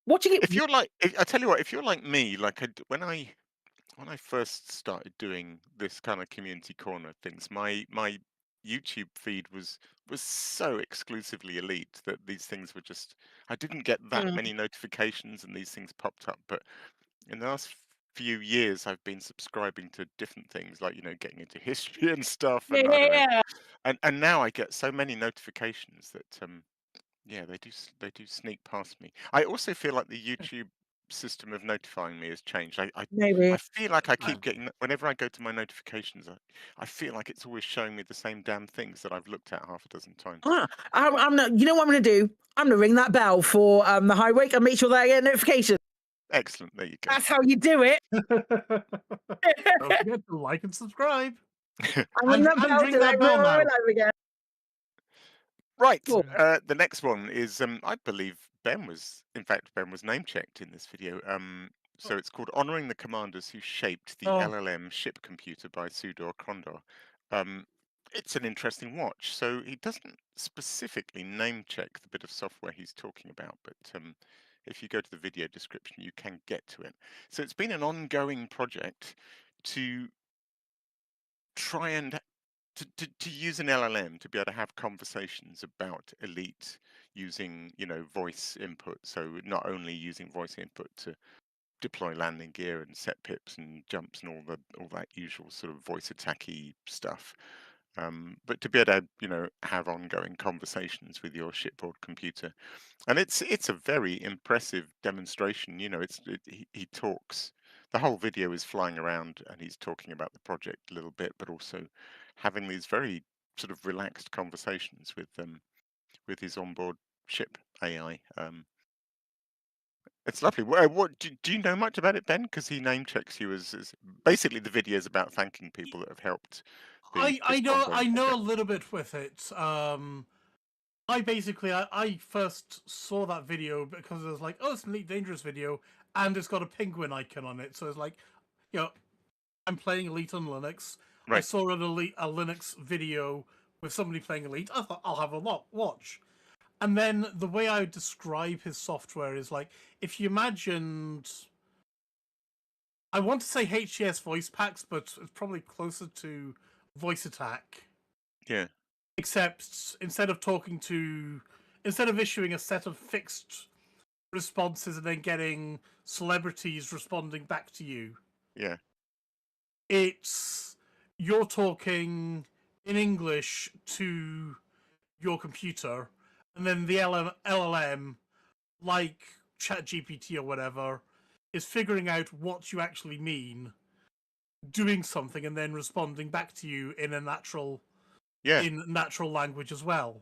watching it. If you're like, I tell you what, if you're like me, like when I first started doing this kind of community corner things, my YouTube feed was so exclusively Elite that these things were just, I didn't get that many notifications and these things popped up. But in the last few years, I've been subscribing to different things, like, getting into history and stuff. And I don't know. And now I get so many notifications that they do sneak past me. I also feel like the YouTube system of notifying me has changed. I feel like I keep getting, whenever I go to my notifications, I feel like it's always showing me the same damn things that I've looked at half a dozen times. I'm not, you know what I'm going to do? I'm going to ring that bell for the High Wake and make sure that I get a notification. Excellent. There you go. That's how you do it. Don't forget to like and subscribe. I'm ring that bell now. Again. Right. The next one is, I believe Ben was name checked in this video. So it's called Honoring the Commanders Who Shaped the LLM Ship Computer by Sudor Krondor. It's an interesting watch. So he doesn't specifically name check the bit of software he's talking about, but if you go to the video description, you can get to it. So it's been an ongoing project to try and to use an LLM to be able to have conversations about Elite using, voice input. So not only using voice input to deploy landing gear and set pips and jumps and all that usual sort of voice attacky stuff, but to be able to have ongoing conversations with your shipboard computer. And it's a very impressive demonstration. He talks. The whole video is flying around and he's talking about the project a little bit, but also having these very sort of relaxed conversations with his onboard ship AI. It's lovely. What do you know much about it, Ben? Because he name checks you as basically the video is about thanking people that have helped. I know a little bit with it. I first saw that video because it was like, it's an Elite Dangerous video, and it's got a penguin icon on it. So it's like, I'm playing Elite on Linux. Right. I saw a Linux video with somebody playing Elite. I thought I'll have a watch. And then the way I would describe his software is like, if you imagined, I want to say HCS voice packs, but it's probably closer to Voice Attack. Yeah. Except instead of issuing a set of fixed responses and then getting celebrities responding back to you. Yeah. You're talking in English to your computer, and then the LLM, like ChatGPT or whatever, is figuring out what you actually mean, doing something, and then responding back to you in a natural language as well.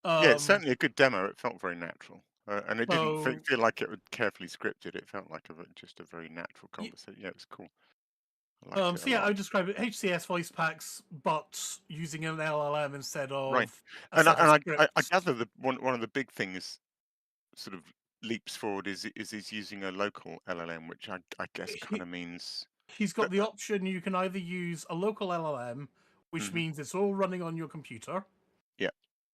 It's certainly a good demo. It felt very natural. And it didn't feel like it was carefully scripted. It felt like just a very natural conversation. Yeah, it was cool. I would describe it HCS voice packs, but using an LLM instead of right. I gather one of the big things, sort of leaps forward, is he's using a local LLM, which I guess kind of means he's got the option. You can either use a local LLM, which means it's all running on your computer. Yeah.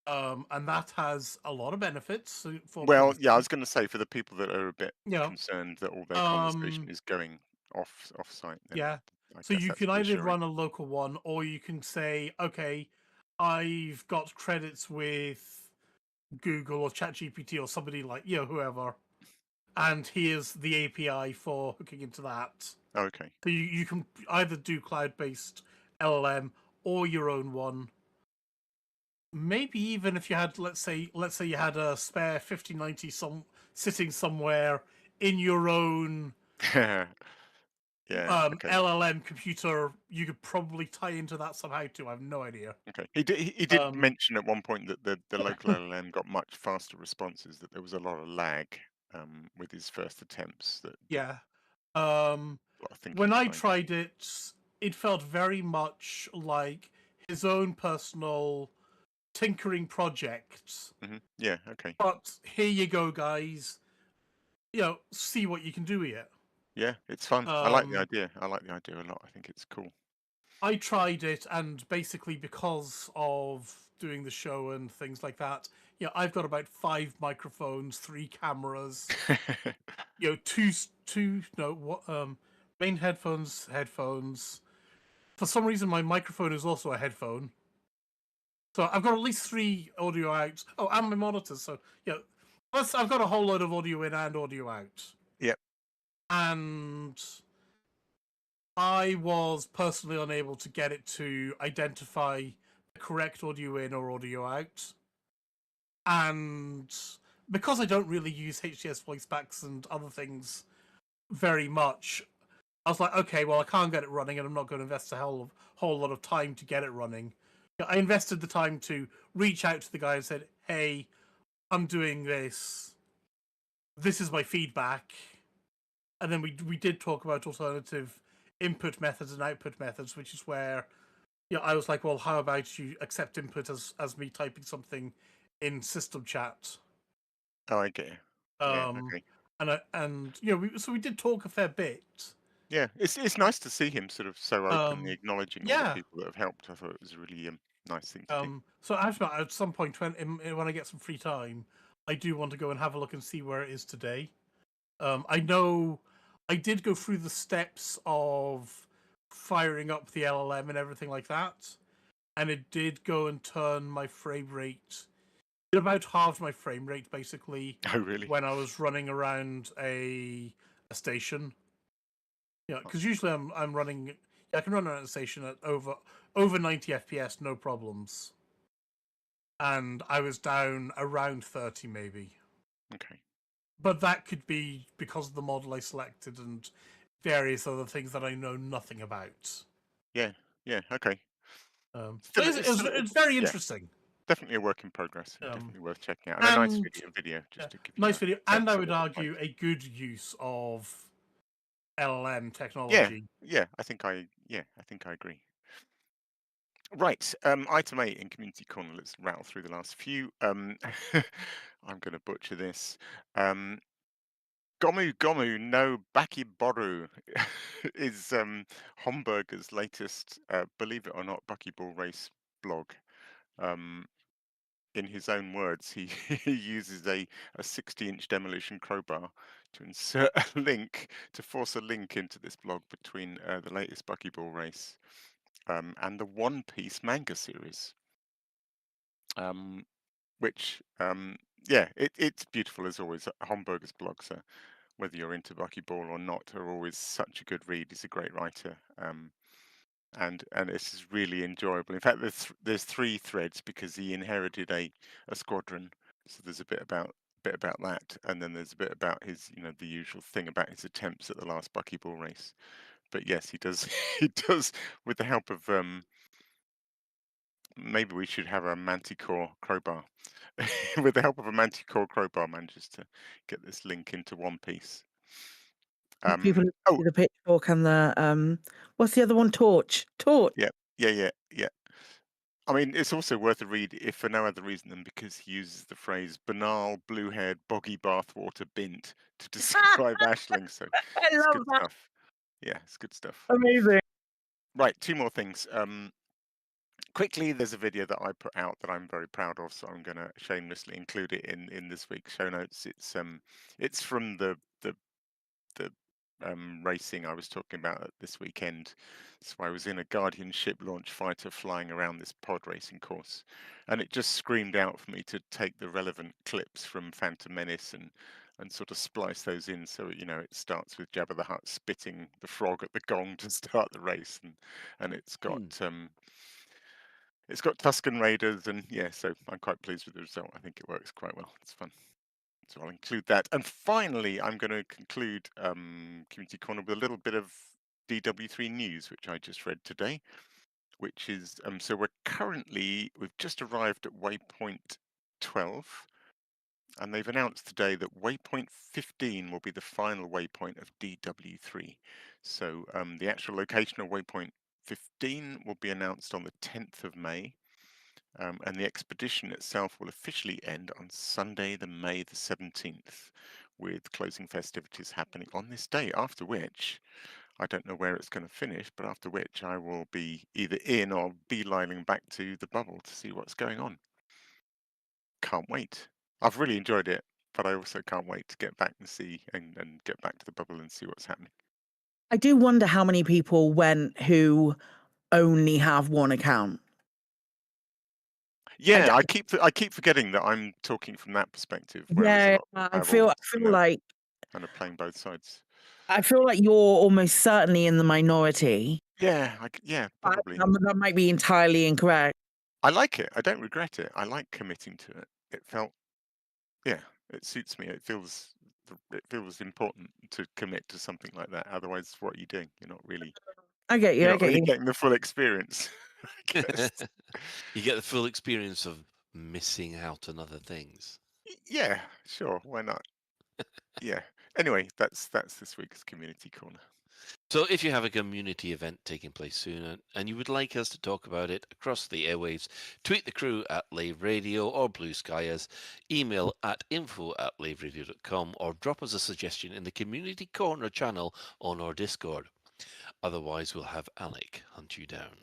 And that has a lot of benefits for Well, PC. yeah, I was going to say for the people that are a bit Yeah. concerned that all their conversation is going off-site. Then Yeah. I So guess you that's can either reassuring. run a local one, or you can say, okay, I've got credits with Google or ChatGPT or somebody like whoever, and here's the API for hooking into that. Okay. So you can either do cloud-based LLM or your own one. Maybe even if you had, let's say you had a spare 5090 sitting somewhere in your own Yeah. Okay. LLM computer, you could probably tie into that somehow too. I have no idea. Okay. He did mention at one point that the local LLM got much faster responses. That there was a lot of lag with his first attempts. Yeah. A lot of thinking When I time. tried it, it felt very much like his own personal tinkering project. Yeah. Okay. But here you go, guys. See what you can do here. Yeah, it's fun. I like the idea. I like the idea a lot. I think it's cool. I tried it, and basically because of doing the show and things like that, I've got about 5 microphones, 3 cameras, main headphones. For some reason, my microphone is also a headphone. So I've got at least 3 audio outs. Oh, and my monitors. So I've got a whole load of audio in and audio out. Yep. And I was personally unable to get it to identify the correct audio in or audio out. And because I don't really use HTS voice backs and other things very much, I was like, okay, well, I can't get it running, and I'm not going to invest a whole lot of time to get it running. I invested the time to reach out to the guy and said, hey, I'm doing this. This is my feedback. And then we did talk about alternative input methods and output methods, which is where I was like, well, how about you accept input as me typing something in system chat? Oh, I get you. Yeah, okay. And we did talk a fair bit. Yeah, it's nice to see him sort of so openly acknowledging all the people that have helped. I thought it was a really nice thing to do. So at some point when I get some free time, I do want to go and have a look and see where it is today. I know I did go through the steps of firing up the LLM and everything like that, and it did go and turn my frame rate. It about halved my frame rate basically. Oh, really? When I was running around a station. Because usually I'm running. I can run around a station at over 90 FPS, no problems. And I was down around 30 maybe. Okay. But that could be because of the model I selected and various other things that I know nothing about. Yeah, okay. It's very interesting. Definitely a work in progress. Definitely worth checking out. And a nice video just to give you nice video. And I would argue a good use of LLM technology. Yeah, I think I agree. Right, item 8 in Community Corner. Let's rattle through the last few. I'm going to butcher this. Gomu Gomu no Bakiboru is Homburger's latest, believe it or not, buckyball race blog. In his own words, he uses a 60-inch demolition crowbar to insert a link, to force a link into this blog between the latest buckyball race and the One Piece manga series. Which, it's beautiful as always. Homburger's blogs, whether you're into buckyball or not, are always such a good read. He's a great writer. And this is really enjoyable. In fact, there's 3 threads because he inherited a squadron. So there's a bit about that, and then there's a bit about his, the usual thing about his attempts at the last buckyball race. But yes, he does he does with the help of maybe we should have a Manticore crowbar. With the help of a Manticore crowbar, manages to get this link into One Piece. People see the pitchfork and the what's the other one? Torch. Yeah. I mean, it's also worth a read if for no other reason than because he uses the phrase "banal, blue-haired, boggy bathwater bint" to describe Aisling. So I love that. Stuff. Yeah, it's good stuff. Amazing. Right, 2 more things. quickly, there's a video that I put out that I'm very proud of, so I'm going to shamelessly include it in this week's show notes. It's from the racing I was talking about this weekend. So I was in a Guardian ship launch fighter flying around this pod racing course, and it just screamed out for me to take the relevant clips from Phantom Menace and sort of splice those in. So it starts with Jabba the Hutt spitting the frog at the gong to start the race, and it's got Tusken Raiders, and so I'm quite pleased with the result. I think it works quite well. It's fun. So I'll include that. And finally, I'm going to conclude Community Corner with a little bit of DW3 news, which I just read today, which is, so we've just arrived at waypoint 12, and they've announced today that waypoint 15 will be the final waypoint of DW3. So the actual location of waypoint 15 will be announced on the 10th of May. And the expedition itself will officially end on Sunday, May the 17th, with closing festivities happening on this day, after which, I don't know where it's going to finish, but after which I will be either in or beelining back to the bubble to see what's going on. Can't wait. I've really enjoyed it, but I also can't wait to get back and see and get back to the bubble and see what's happening. I do wonder how many people went who only have one account. Yeah, I keep forgetting that I'm talking from that perspective. Yeah, I feel like kind of playing both sides. I feel like you're almost certainly in the minority. Yeah, probably. That might be entirely incorrect. I like it. I don't regret it. I like committing to it. It felt, it suits me. It feels important to commit to something like that. Otherwise, what are you doing? You're not really. I get you. You're not really getting the full experience. You get the full experience of missing out on other things. Yeah, sure. Why not? Yeah. Anyway, that's this week's Community Corner. So if you have a community event taking place soon and you would like us to talk about it across the airwaves, tweet the crew at Lave Radio or Blue Sky us, email at info@laveradio.com, or drop us a suggestion in the Community Corner channel on our Discord. Otherwise, we'll have Alec hunt you down.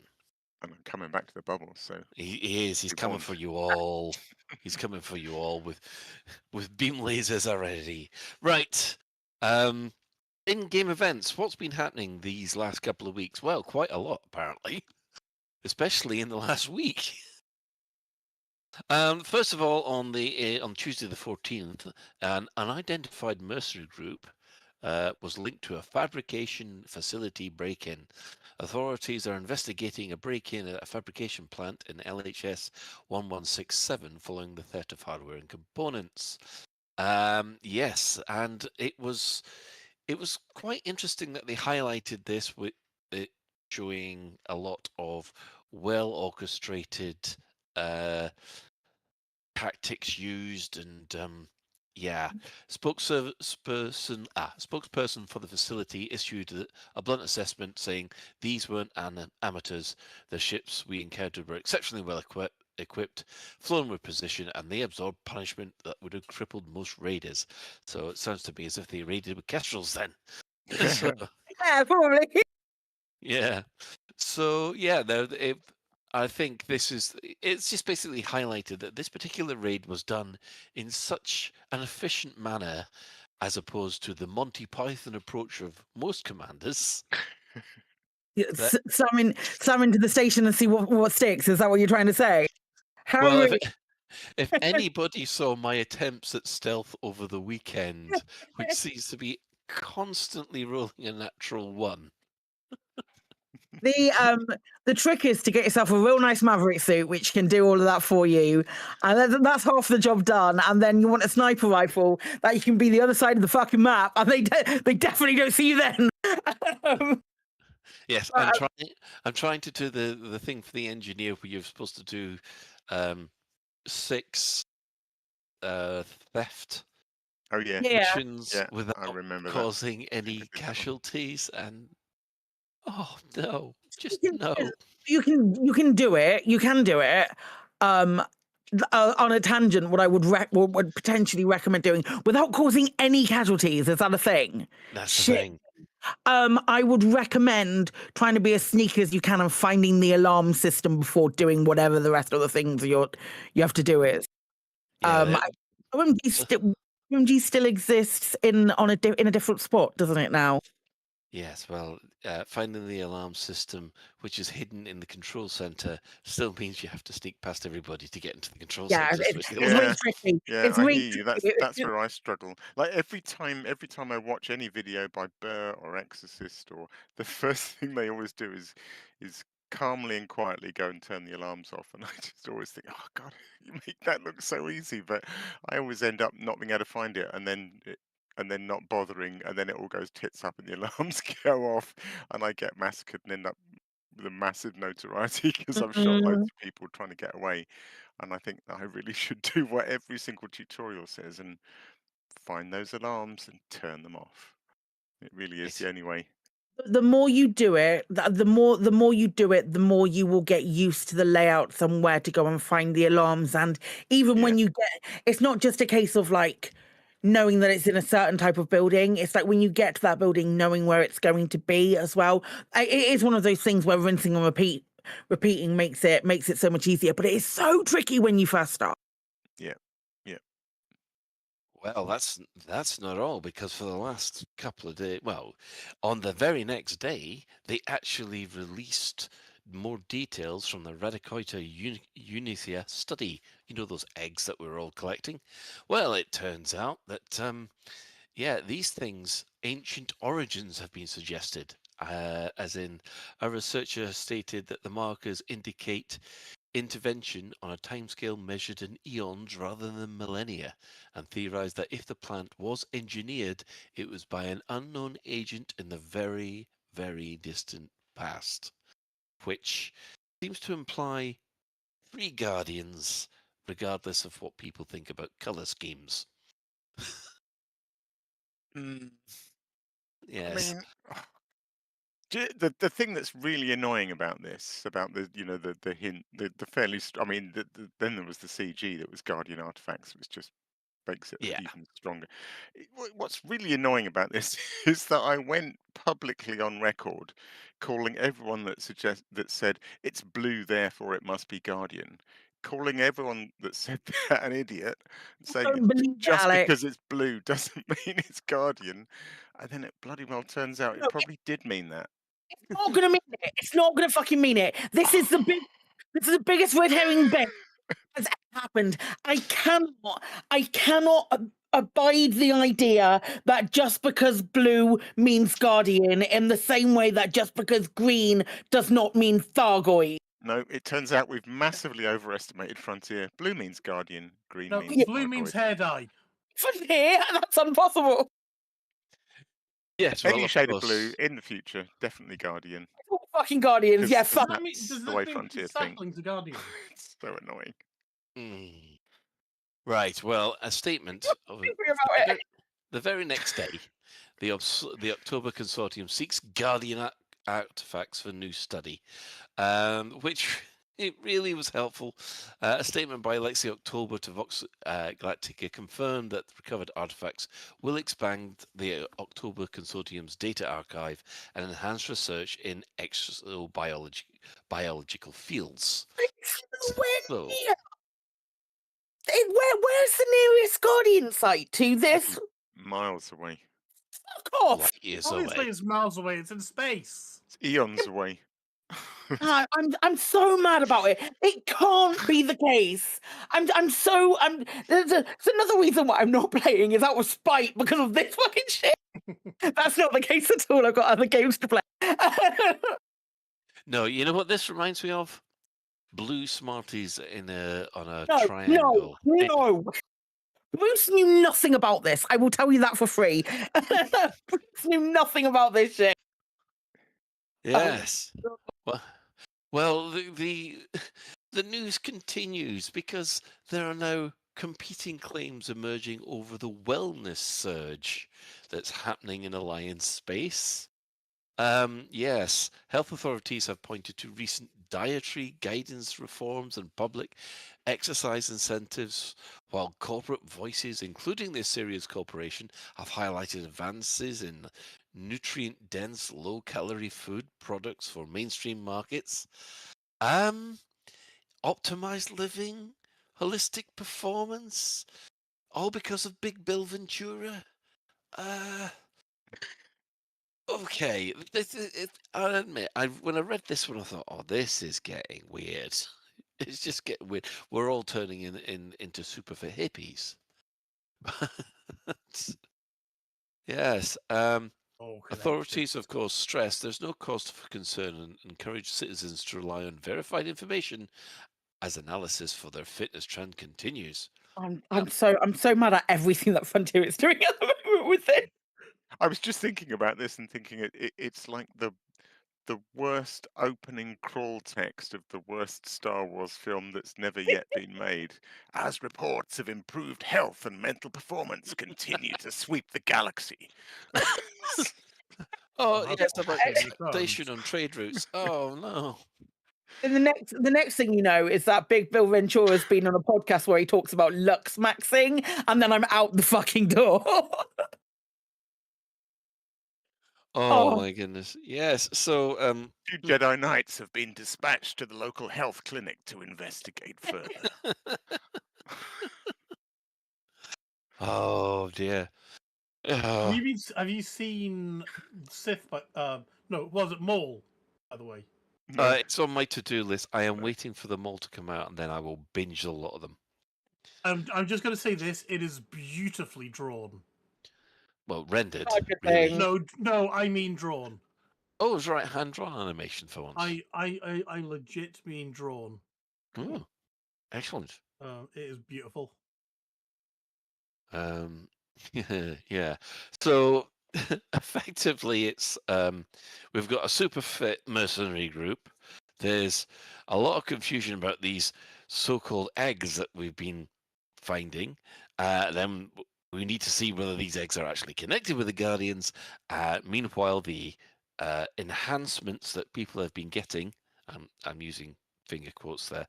And I'm coming back to the bubble, so he is. He's coming for you all. He's coming for you all with beam lasers already. Right. In-game events. What's been happening these last couple of weeks? Well, quite a lot apparently, especially in the last week. First of all, on Tuesday the 14th, an unidentified mercenary group was linked to a fabrication facility break-in. Authorities are investigating a break-in at a fabrication plant in LHS 1167 following the theft of hardware and components. Yes, and it was quite interesting that they highlighted this with it showing a lot of well-orchestrated tactics used, and spokesperson for the facility issued a blunt assessment saying these weren't amateurs. The ships we encountered were exceptionally well equipped, flown with precision, and they absorbed punishment that would have crippled most raiders. So it sounds to me as if they raided with kestrels then. Yeah, probably. Yeah. So yeah, I think it's just basically highlighted that this particular raid was done in such an efficient manner, as opposed to the Monty Python approach of most commanders. Summon to the station and see what sticks. Is that what you're trying to say? If anybody saw my attempts at stealth over the weekend, which seems to be constantly rolling a natural 1. The trick is to get yourself a real nice Maverick suit, which can do all of that for you, and that's half the job done. And then you want a sniper rifle that you can be the other side of the fucking map, and they definitely don't see you then. Yes, I'm trying to do the thing for the engineer where you're supposed to do 6 theft missions without causing any casualties, and oh no, just no. You can do it. You can do it. On a tangent, what I would potentially recommend doing without causing any casualties. Is that a thing? That's the thing. I would recommend trying to be as sneaky as you can and finding the alarm system before doing whatever the rest of the things you have to do is. Yeah, OMG still exists in a different spot, doesn't it now? yes, well, finding the alarm system, which is hidden in the control center, still means you have to sneak past everybody to get into the control Yeah, center. it's really tricky. Yeah, It's I really hear you. tricky. That's where I struggle. Like every time I watch any video by Burr or Exorcist, or the first thing they always do is calmly and quietly go and turn the alarms off, and I just always think, oh God, you make that look so easy, but I always end up not being able to find it, and then not bothering, and then it all goes tits up, and the alarms go off, and I get massacred and end up with a massive notoriety because I've shot loads of people trying to get away. And I think I really should do what every single tutorial says and find those alarms and turn them off. It really is the only way. The more you do it, the more you do it, the more you will get used to the layout somewhere to go and find the alarms. And even when you it's not just a case of like knowing that it's in a certain type of building. It's like when you get to that building, knowing where it's going to be as well. It is one of those things where rinsing and repeating makes it so much easier. But it is so tricky when you first start. Yeah, yeah. Well, that's not all, because for the last couple of days, well, on the very next day, they actually released more details from the Radicoita unicia study. You know, those eggs that we're all collecting? Well, it turns out that, yeah, these things, ancient origins have been suggested. As in, a researcher stated that the markers indicate intervention on a timescale measured in eons rather than millennia, and theorized that if the plant was engineered, it was by an unknown agent in the very, very distant past, which seems to imply three guardians, regardless of what people think about color schemes. Yes. I mean, the thing that's really annoying about this, about the the hint, the fairly, I mean, then there was the CG that was Guardian Artifacts, which just makes it even stronger. What's really annoying about this is that I went publicly on record calling everyone that said it's blue, therefore it must be Guardian, calling everyone that said that an idiot, saying just because it's blue doesn't mean it's Guardian, and then it bloody well turns out it probably did mean that. It's not gonna mean it. It's not gonna fucking mean it. This is the biggest red herring bet has ever happened. I cannot abide the idea that just because blue means Guardian in the same way that just because green does not mean Thargoid. No, it turns out we've massively overestimated Frontier. Blue means Guardian, green No, means blue means Thargoid. hair dye. From here, that's impossible. Yes, well, Any of shade course. of blue in the future, definitely Guardian. Fucking Guardians, yeah. Fuck. Does That's this the way mean Frontier it's think. sapling to Guardian? It's so annoying. Right, well, a statement of the very next day, the October Consortium seeks Guardian artifacts for new study, which it really was helpful. A statement by Lexi October to Vox Galactica confirmed that recovered artifacts will expand the October Consortium's data archive and enhance research in exobiological fields. So, Where's the nearest Guardian site to this? Miles away. Fuck off! light years Obviously, away. it's miles away. It's in space. It's eons away. I'm so mad about it. It can't be the case. There's another reason why I'm not playing is out of spite because of this fucking shit. That's not the case at all. I've got other games to play. No, you know what this reminds me of? Blue Smarties on a No, triangle. no. Bruce knew nothing about this. I will tell you that for free. Bruce knew nothing about this shit. Yes. Well, the news continues because there are now competing claims emerging over the wellness surge that's happening in Alliance space. Yes, health authorities have pointed to recent dietary guidance reforms and public exercise incentives, while corporate voices, including the Assyria's Corporation, have highlighted advances in nutrient-dense, low-calorie food products for mainstream markets. Optimized living, holistic performance, all because of Big Bill Ventura. Okay, I'll admit, when I read this one, I thought, "Oh, this is getting weird. It's just getting weird. We're all turning into super for hippies." But, yes, authorities, of course, stress there's no cause for concern and encourage citizens to rely on verified information as analysis for their fitness trend continues. I'm so mad at everything that Frontier is doing at the moment with it. I was just thinking about this and thinking it's like the worst opening crawl text of the worst Star Wars film that's never yet been made. As reports of improved health and mental performance continue to sweep the galaxy. Oh, yes, about station on trade routes. Oh no. And the next thing you know is that Big Bill Ventura has been on a podcast where he talks about lux maxing, and then I'm out the fucking door. Oh my goodness. Yes. So, 2 Jedi Knights have been dispatched to the local health clinic to investigate further. Oh dear. Have you seen Sith? But no, was it Maul? By the way, it's on my to-do list. I am waiting for them all to come out, and then I will binge a lot of them. I'm just going to say this: it is beautifully drawn. Well, rendered. Really. No, I mean drawn. Oh, it's right, hand-drawn animation for once. I legit mean drawn. Oh, excellent. It is beautiful. Yeah. So effectively, it's we've got a super fit mercenary group. There's a lot of confusion about these so-called eggs that we've been finding. Then we need to see whether these eggs are actually connected with the Guardians. Meanwhile, the enhancements that people have been getting, I'm using finger quotes there,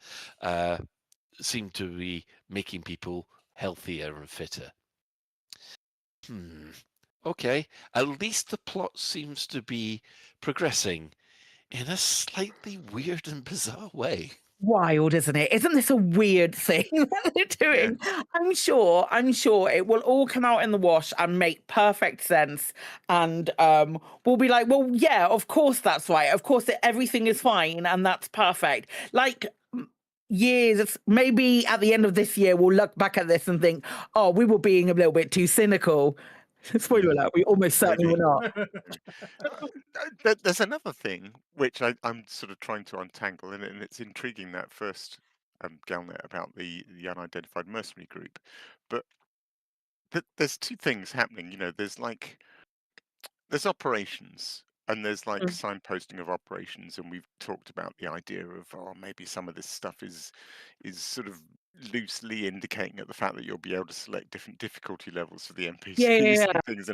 seem to be making people healthier and fitter. Okay, at least the plot seems to be progressing in a slightly weird and bizarre way. Wild, isn't it? Isn't this a weird thing that they're doing? Yeah. I'm sure it will all come out in the wash and make perfect sense. And we'll be like, well, yeah, of course that's right. Of course everything is fine and that's perfect. Like years, maybe at the end of this year, we'll look back at this and think, oh, we were being a little bit too cynical. Spoiler alert, we almost certainly were not. There's another thing which I'm sort of trying to untangle, and it's intriguing that first Galnet about the unidentified mercenary group. But there's two things happening. You know, there's operations, and there's like signposting of operations, and we've talked about the idea of maybe some of this stuff is sort of loosely indicating at the fact that you'll be able to select different difficulty levels for the NPCs and things,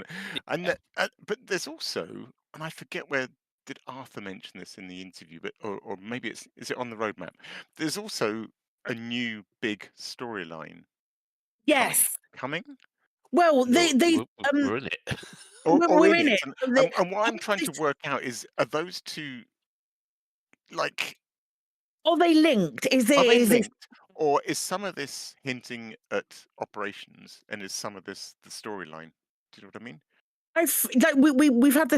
but there's also, and I forget where did Arthur mention this in the interview, but or maybe is it on the roadmap? There's also a new big storyline. Yes, coming. Well, we're in it. We're in it. And what I'm trying to work out is, are those two like? Are they linked? Or is some of this hinting at operations, and is some of this the storyline? Do you know what I mean? We've had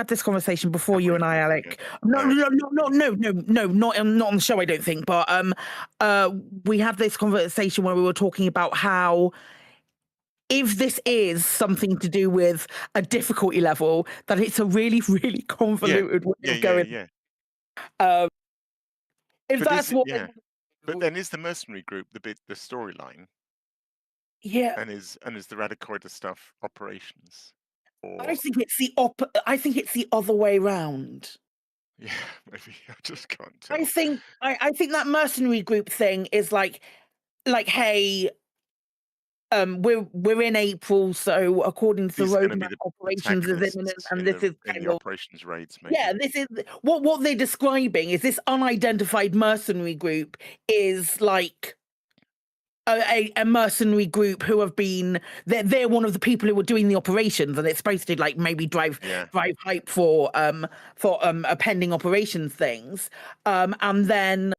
this conversation before, you and I, Alec. No, not on the show, I don't think. But we had this conversation where we were talking about how, if this is something to do with a difficulty level, that it's a really, really convoluted way of going. If but that's what. But then is the mercenary group the storyline? Yeah. And is the Radicoida stuff operations? Or... I think it's the other way round. Yeah, maybe I just can't tell. I think that mercenary group thing is like, hey, we're in April, so according to the These are going to be roadmap, the operations is imminent, protagonists and in this is the kind of operations raids, maybe. yeah. This is what they're describing is this unidentified mercenary group is like a mercenary group who have been they're one of the people who were doing the operations, and it's supposed to like maybe drive hype for a pending operations things, and then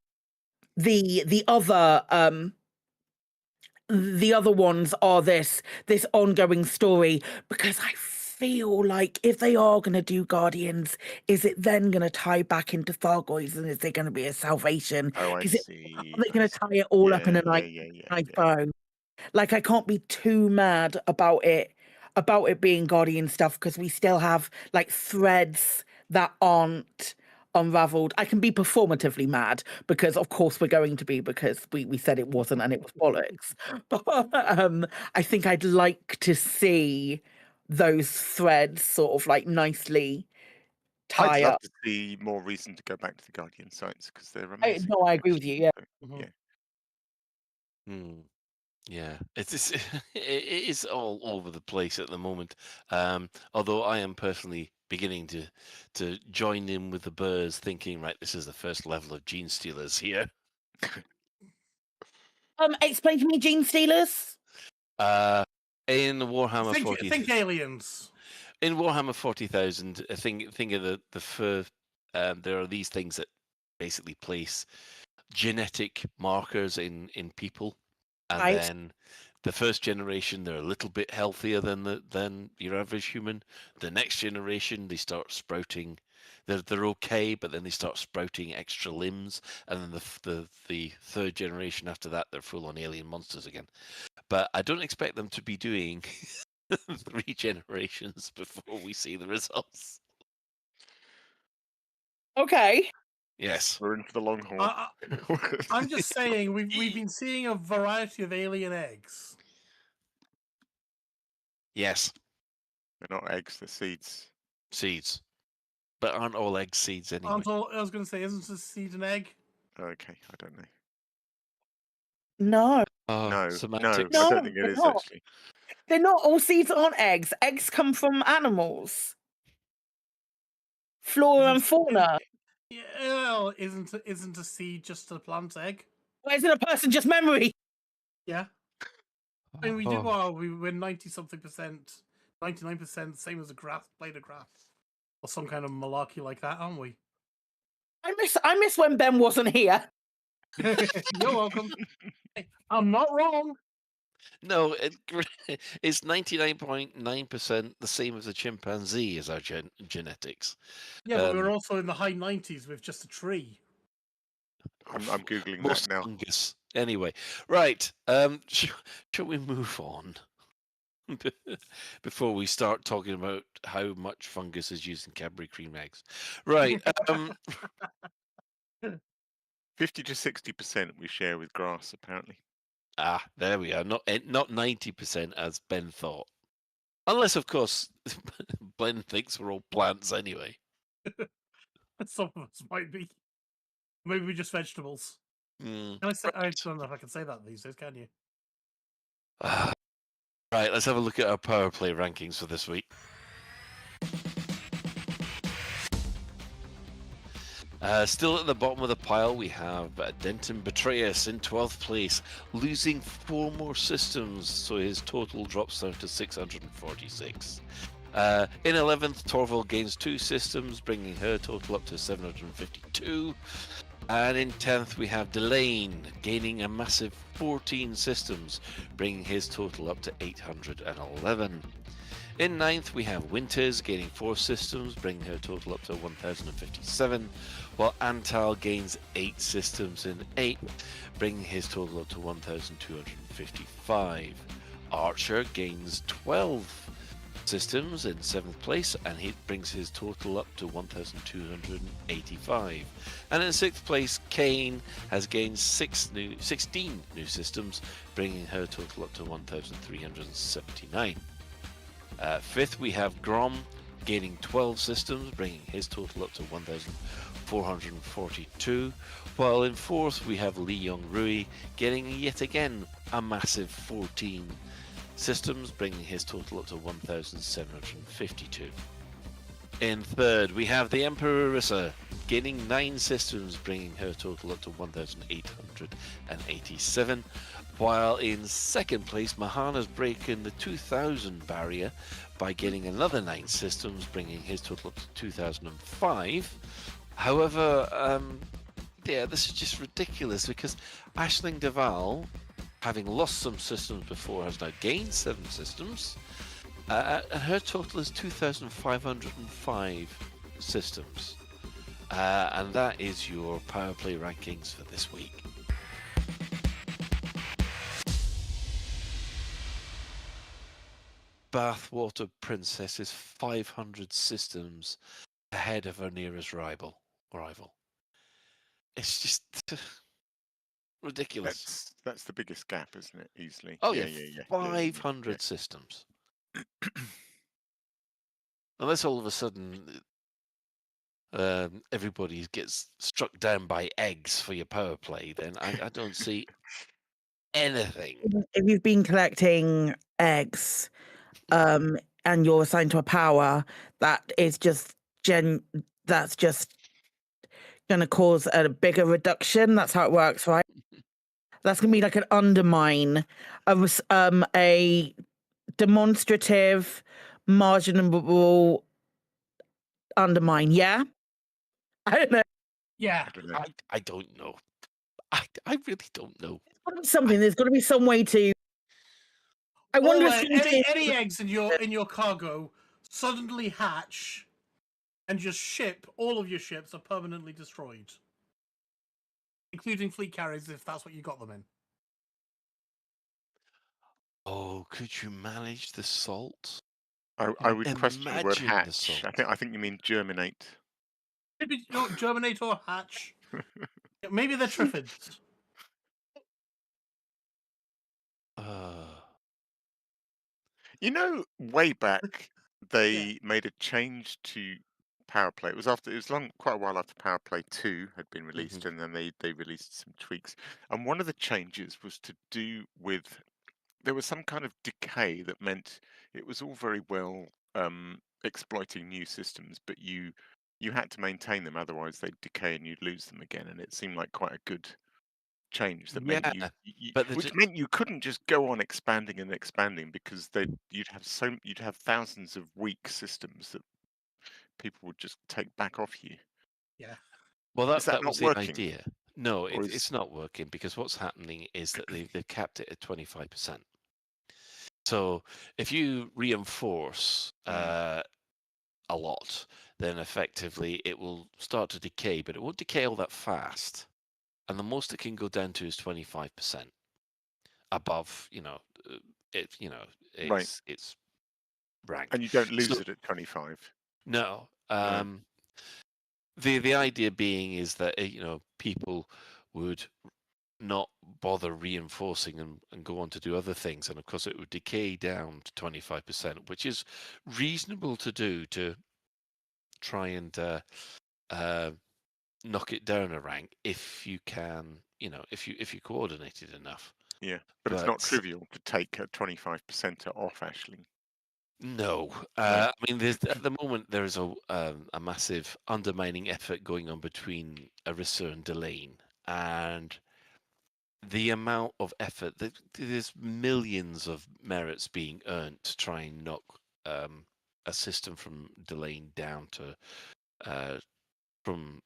the other ones are this ongoing story, because I feel like if they are going to do Guardians, is it then going to tie back into Thargoids, and is there going to be a Salvation? Oh, I Are see. they going to tie it all up in a nice bow? Like, I can't be too mad about it being Guardian stuff, because we still have like threads that aren't unraveled. I can be performatively mad because of course we're going to be, because we said it wasn't and it was bollocks. But I think I'd like to see those threads sort of like nicely tie I'd love up. to see more reason to go back to the Guardian sites because they're I amazing. agree with you. Yeah. Yeah. Yeah, it is all over the place at the moment. Although I am personally beginning to join in with the birds, thinking, right, this is the first level of gene stealers here. Explain to me, gene stealers. In Warhammer 40,000. Think aliens. In Warhammer 40,000, think of the first. There are these things that basically place genetic markers in people. And then the first generation, they're a little bit healthier than your average human. The next generation, they start sprouting. They're okay, but then they start sprouting extra limbs. And then the third generation after that, they're full on alien monsters again. But I don't expect them to be doing 3 generations before we see the results. Okay. Yes, we're in for the long haul. I'm just saying we've been seeing a variety of alien eggs. Yes. They're not eggs, they're seeds. Seeds. But aren't all eggs seeds anyway? I was going to say, isn't a seed an egg? Okay, I don't know. No. No, semantics. I don't think it they're is not. actually. They're not. All seeds aren't eggs. Eggs come from animals. Flora and fauna. Yeah, well, isn't a seed just a plant egg? Well, isn't a person just memory? Yeah. I mean, we did well. We were 90-something%, 99%, same as a blade of grass, or some kind of malarkey like that, aren't we? I miss when Ben wasn't here. You're welcome. I'm not wrong. No, it's 99.9% the same as a chimpanzee as our genetics. Yeah, but we were also in the high 90s with just a tree. I'm googling Most that now. fungus. Anyway, right. Shall we move on before we start talking about how much fungus is used in Cadbury cream eggs? Right. 50 to 60% we share with grass, apparently. Ah, there we are. Not 90% as Ben thought. Unless, of course, Ben thinks we're all plants anyway. Some of us might be. Maybe we're just vegetables. Can I say? I don't know if I can say that these days. Can you? Right. Let's have a look at our power play rankings for this week. Still at the bottom of the pile, we have Denton Betrayus in 12th place, losing 4 more systems, so his total drops down to 646. In 11th, Torval gains 2 systems, bringing her total up to 752. And in 10th, we have Delane gaining a massive 14 systems, bringing his total up to 811. In 9th, we have Winters gaining 4 systems, bringing her total up to 1,057, while Antal gains 8 systems in 8th, bringing his total up to 1,255. Archer gains 12 systems in 7th place, and he brings his total up to 1,285. And in 6th place, Kane has gained 16 new systems, bringing her total up to 1,379. 5th, we have Grom gaining 12 systems, bringing his total up to 1,442. While in 4th, we have Lee Young Rui getting yet again a massive 14 systems, bringing his total up to 1,752. In third, we have the Emperorissa, gaining 9 systems, bringing her total up to 1,887. While in second place, Mahana's breaking the 2,000 barrier by getting another 9 systems, bringing his total up to 2,005. However, this is just ridiculous because Aisling Deval, having lost some systems before, has now gained 7 systems. And her total is 2,505 systems. And that is your power play rankings for this week. Bathwater Princess is 500 systems ahead of her nearest rival. It's just ridiculous. That's the biggest gap, isn't it? Easily. Oh yeah. 500 systems. Unless all of a sudden everybody gets struck down by eggs for your power play, then I don't see anything. If you've been collecting eggs, and you're assigned to a power, that is just that's just going to cause a bigger reduction. That's how it works, right? That's going to be like an undermine, a demonstrative, marginable undermine. Yeah, I don't know. Yeah, I don't know. I really don't know. There's got to be some way to. I wonder if any eggs in your cargo suddenly hatch and just ship. All of your ships are permanently destroyed, including fleet carriers if that's what you got them in. Oh, could you manage the salt? I would question the word hatch. I think you mean germinate. Maybe not germinate or hatch. Maybe they're triffids. You know, way back they made a change to Power Play. It was quite a while after Power Play 2 had been released, and then they released some tweaks. And one of the changes was to do with there was some kind of decay that meant it was all very well exploiting new systems, but you had to maintain them, otherwise they'd decay and you'd lose them again. And it seemed like quite a good change that meant which meant you couldn't just go on expanding and expanding because you'd have thousands of weak systems that people would just take back off you. Yeah. Well, that not was working? the idea. No, it's not working because what's happening is that they've capped it at 25%. So if you reinforce a lot, then effectively it will start to decay, but it won't decay all that fast. And the most it can go down to is 25% above, it's rank. And you don't lose it at 25. No. The idea being is that people would not bother reinforcing and go on to do other things, and of course it would decay down to 25%, which is reasonable to do to try and knock it down a rank if you can, if you coordinated enough. Yeah, but it's not trivial to take a 25% off, Aisling. No, I mean, at the moment there is a massive undermining effort going on between Arissa and Delane, and the amount of effort there's millions of merits being earned to try and knock a system from Delane down to from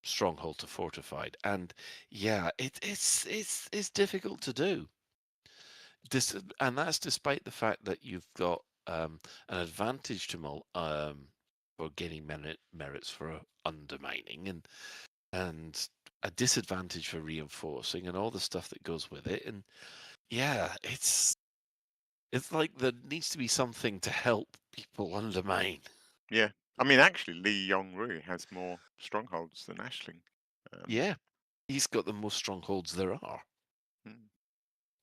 stronghold to fortified, and it's difficult to do. And that's despite the fact that you've got an advantage to for gaining merits for undermining, and a disadvantage for reinforcing, and all the stuff that goes with it. And it's like there needs to be something to help people undermine. Yeah, I mean, actually, Li Yongru has more strongholds than Aisling. Yeah, he's got the most strongholds there are.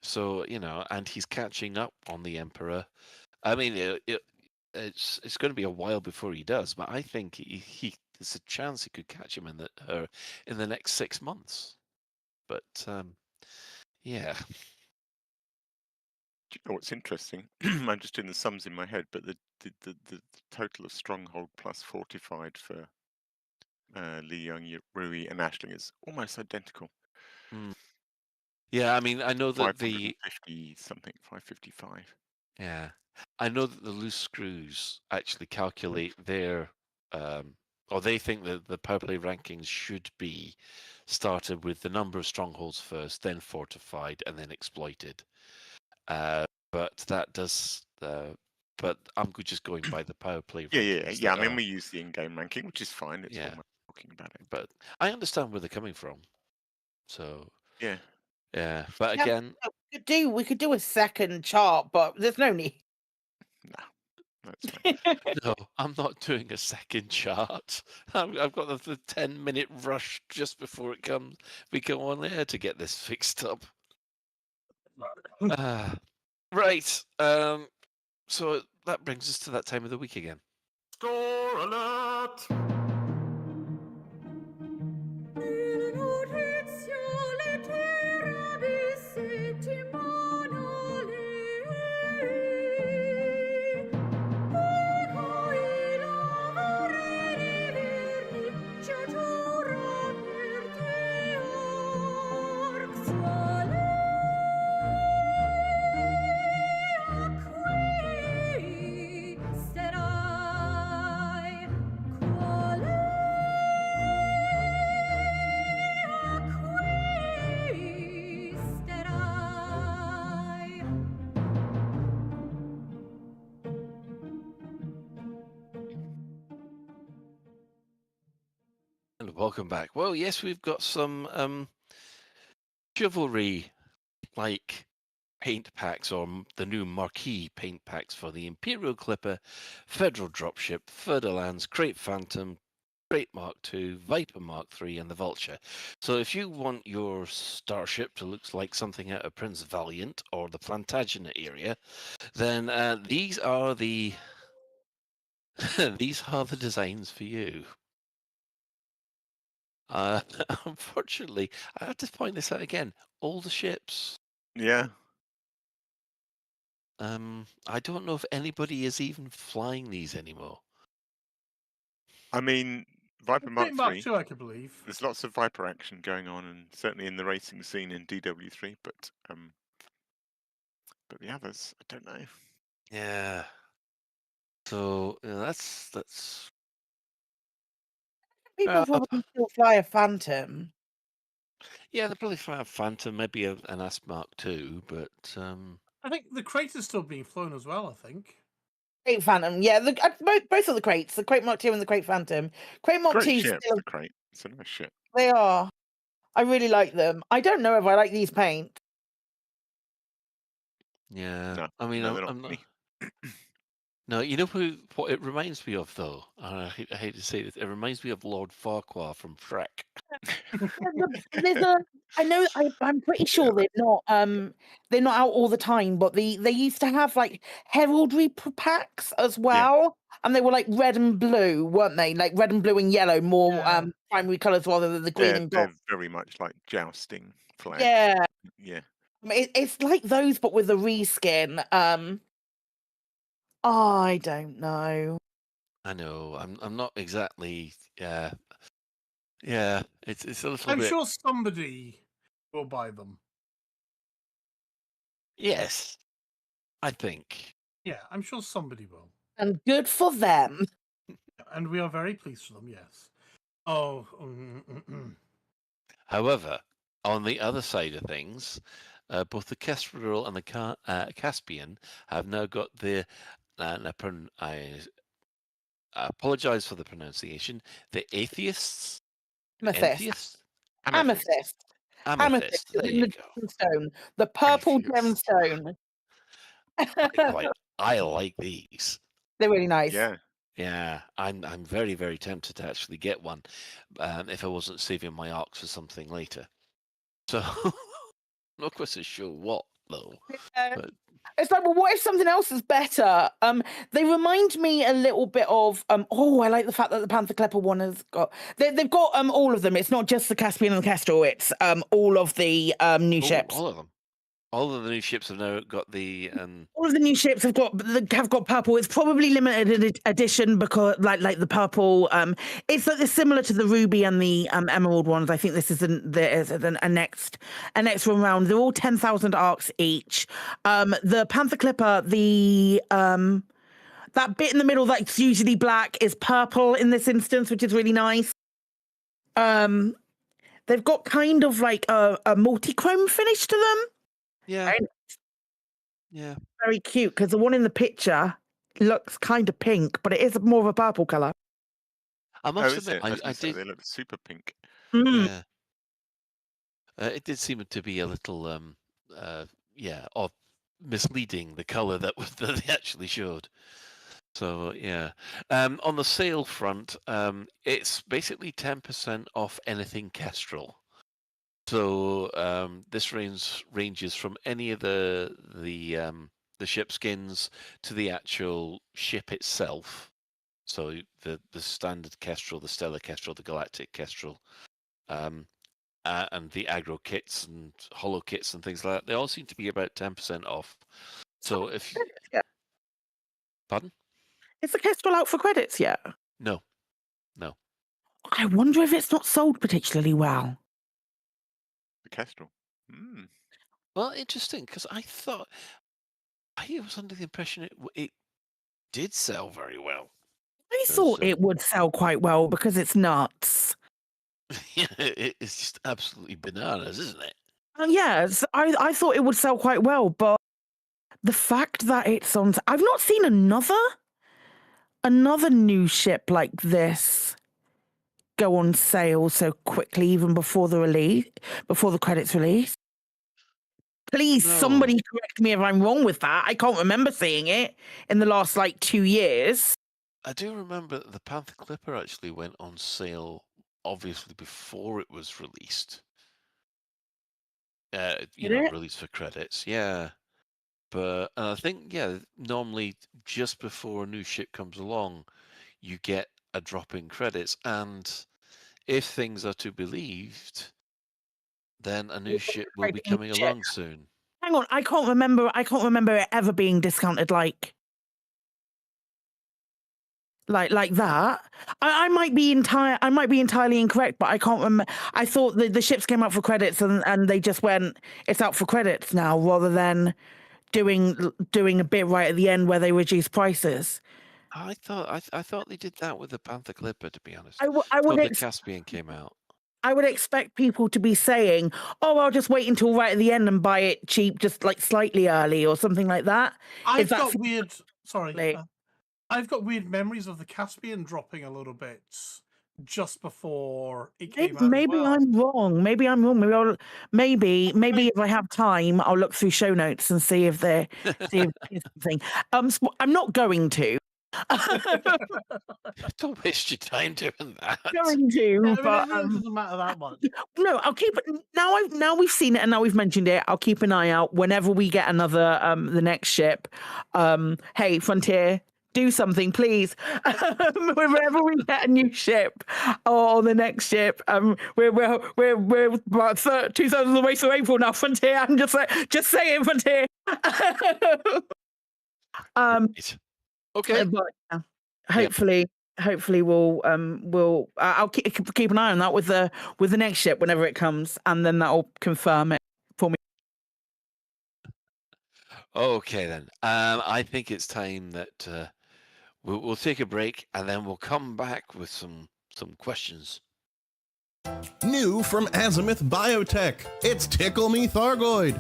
So and he's catching up on the Emperor. I mean, it's going to be a while before he does, but I think there's a chance he could catch him in the next 6 months. But yeah. Do you know what's interesting? I'm just doing the sums in my head, but the total of Stronghold plus Fortified for Li Young, Rui, and Ashling is almost identical. Yeah, I mean, I know that 550 something, 555. Yeah, I know that the loose screws actually calculate their, or they think that the power play rankings should be started with the number of strongholds first, then fortified, and then exploited. But that does, but I'm just going by the power play rankings. Yeah. I mean, we use the in-game ranking, which is fine. It's what we're talking about it. But I understand where they're coming from. So yeah, but Yeah, again, we could do a second chart, but there's no need. That's fine. No, I'm not doing a second chart. I've got the 10-minute rush just before we go on air to get this fixed up. Right. So that brings us to that time of the week again. Score alert! And welcome back. Well, yes, we've got some chivalry like paint packs, or the new marquee paint packs for the Imperial Clipper, Federal Dropship, Fer-de-Lance, Crate Phantom, Crate Mark II, Viper Mark III, and the Vulture. So if you want your starship to look like something out of Prince Valiant or the Plantagenet area, then these are the these are the designs for you. Unfortunately, I have to point this out again. All the ships. Yeah. I don't know if anybody is even flying these anymore. I mean, Viper Mark Mark III. II, I can believe. There's lots of Viper action going on, and certainly in the racing scene in DW3. But the others, I don't know. Yeah. So that's. People probably still fly a Phantom. Yeah, they probably fly a Phantom, maybe an Asp Mark II, but I think the crate is still being flown as well, I think. Crate Phantom, yeah, both of the crates, the Crate Mark II and the Crate Phantom. Crate Mark II ship, still. the crate. It's a nice ship. They are. I really like them. I don't know if I like these paints. yeah. No, I mean, they're I'm not not. No, you know what it reminds me of, though? And I hate to say this, it reminds me of Lord Farquhar from Shrek. I know. I'm pretty sure they're not out all the time, but they used to have like heraldry packs as well, and they were like red and blue, weren't they? Like red and blue and yellow, more primary colours rather than the green and gold. They're very much like jousting flags. Yeah. Yeah. I mean, it's like those, but with a reskin. I don't know. I know. I'm not exactly. Yeah. It's a little I'm bit. sure somebody will buy them. Yes, I think. Yeah, I'm sure somebody will. And good for them. And we are very pleased for them, yes. Oh. However, on the other side of things, both the Kestrel and the Caspian have now got the. I apologize for the pronunciation. The atheists. Amethyst. Amethyst. There you go. Gemstone. The purple gemstone. I like these. They're really nice. Yeah. I'm very, very tempted to actually get one, if I wasn't saving my arcs for something later. So, not quite so sure what though. But it's like, well, what if something else is better? They remind me a little bit of I like the fact that the Panther Klepper one has got they've got all of them. It's not just the Caspian and the Kestrel, it's all of the new ships. All of them. All of the new ships have now got the All of the new ships have got purple. It's probably limited edition because like the purple. It's like similar to the ruby and the emerald ones. I think this is a next run round. They're all 10,000 arcs each. The Panther Clipper, that bit in the middle that's usually black is purple in this instance, which is really nice. They've got kind of like a multi-chrome finish to them. Yeah. Right? Yeah. Very cute because the one in the picture looks kind of pink, but it is more of a purple colour. I must admit, I did. They look super pink. Yeah. It did seem to be a little, of misleading, the colour that they actually showed. So yeah, on the sale front, it's basically 10% off anything Kestrel. So this ranges from any of the ship skins to the actual ship itself. So the standard Kestrel, the Stellar Kestrel, the Galactic Kestrel, and the aggro kits and holo kits and things like that. They all seem to be about 10% off. So if pardon? Is the Kestrel out for credits yet? No. I wonder if it's not sold particularly well. The Kestrel. Well, interesting, because I was under the impression it did sell very well. I thought it would sell quite well because it's nuts. Yeah, it's just absolutely bananas, isn't it? Yes, I thought it would sell quite well, but the fact that it's on... I've not seen another new ship like this go on sale so quickly, even before the credits release. Please, somebody correct me if I'm wrong with that. I can't remember seeing it in the last 2 years. I do remember that the Panther Clipper actually went on sale, obviously before it was released. Released for credits, yeah. But I think, normally just before a new ship comes along, you get a drop in credits, and if things are to be believed, then a new ship will be coming along soon. Hang on, I can't remember it ever being discounted like that. I might be entirely incorrect, but I can't remember. I thought the ships came out for credits and they just went, it's out for credits now, rather than doing a bit right at the end where they reduce prices. I thought they did that with the Panther Clipper, to be honest. I would the Caspian came out. I would expect people to be saying, "Oh, I'll just wait until right at the end and buy it cheap, just slightly early or something like that." I've got weird memories of the Caspian dropping a little bit just before it came out. Maybe I'm wrong. Maybe maybe if I have time, I'll look through show notes and see if there's something. I'm not going to. Don't waste your time doing that. Going to, but it doesn't matter that much. No, I'll keep it. Now we've seen it and now we've mentioned it. I'll keep an eye out whenever we get another the next ship. Hey, Frontier, do something, please. Whenever we get a new ship or the next ship, we're about 2/3 of the way through April now. Frontier, I'm just saying, Frontier. Okay. But hopefully we'll I'll keep an eye on that with the next ship whenever it comes, and then that'll confirm it for me. Okay then. I think it's time that we'll take a break and then we'll come back with some questions. New from Azimuth Biotech, it's Tickle Me Thargoid.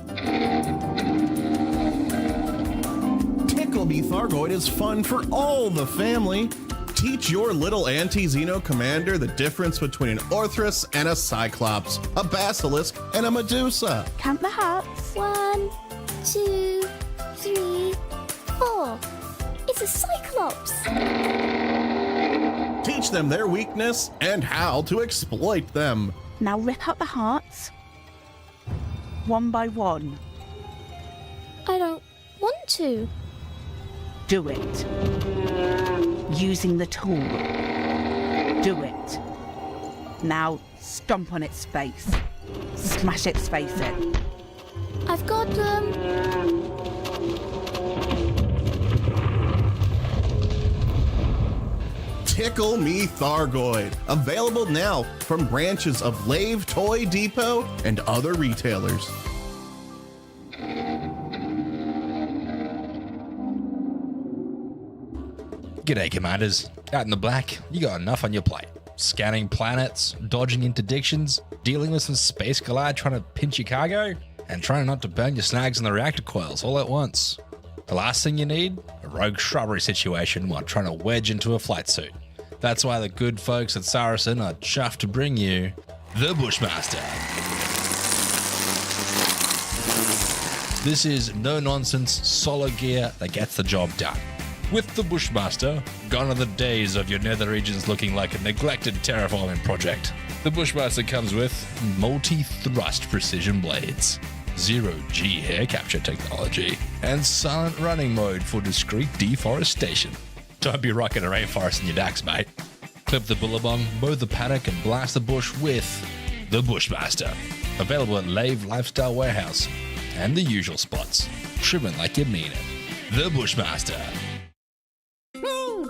Tickle Me Thargoid is fun for all the family. Teach your little anti-Xeno commander the difference between an Orthrus and a Cyclops, a Basilisk and a Medusa. Count the hearts. 1, 2, 3, 4. It's a Cyclops. Teach them their weakness and how to exploit them. Now rip out the hearts. One by one. I don't want to. Do it. Using the tool. Do it. Now stomp on its face. Smash its face in. I've got them. Tickle Me Thargoid, available now from branches of Lave Toy Depot and other retailers. G'day, Commanders. Out in the black, you got enough on your plate. Scanning planets, dodging interdictions, dealing with some space collide trying to pinch your cargo, and trying not to burn your snags in the reactor coils all at once. The last thing you need? A rogue shrubbery situation while trying to wedge into a flight suit. That's why the good folks at Saracen are chuffed to bring you the Bushmaster. This is no-nonsense, solid gear that gets the job done. With the Bushmaster, gone are the days of your nether regions looking like a neglected terraforming project. The Bushmaster comes with multi-thrust precision blades, zero-G hair capture technology, and silent running mode for discreet deforestation. Don't be rocking a rainforest in your Dax, mate. Clip the bullabong, mow the paddock, and blast the bush with the Bushmaster. Available at Lave Lifestyle Warehouse and the usual spots. Trim it like you mean it. The Bushmaster.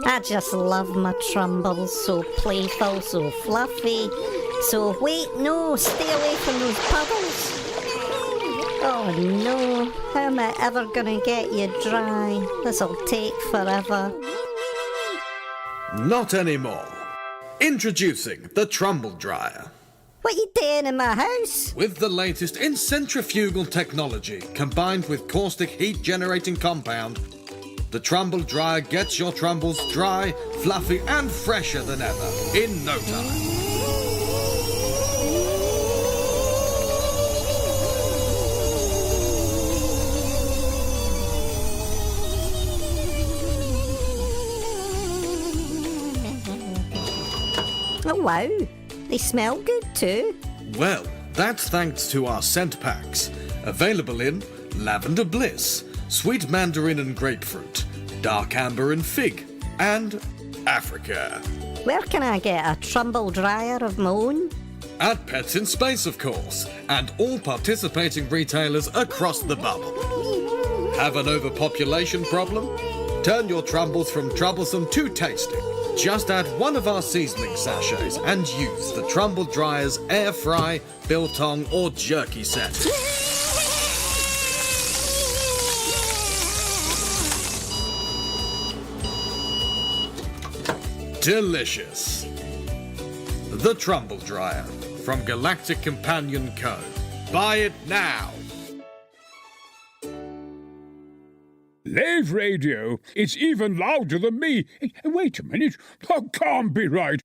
I just love my Trumbles, so playful, so fluffy. So wait, no, stay away from those puddles. Oh no, how am I ever gonna get you dry? This'll take forever. Not anymore. Introducing the Trumble Dryer. What you doing in my house? With the latest in centrifugal technology, combined with caustic heat generating compound, the Trumble Dryer gets your Trumbles dry, fluffy and fresher than ever in no time. Oh wow, they smell good too. Well, that's thanks to our scent packs, available in Lavender Bliss, Sweet Mandarin and Grapefruit, Dark Amber and Fig, and Africa. Where can I get a Trumble Dryer of my own? At Pets in Space, of course, and all participating retailers across the bubble. Have an overpopulation problem? Turn your Trumbles from troublesome to tasty. Just add one of our seasoning sachets and use the Trumble Dryer's air fry, biltong or jerky set. Delicious. The Trumble Dryer from Galactic Companion Co. Buy it now. Lave Radio? It's even louder than me. Wait a minute. That can't be right.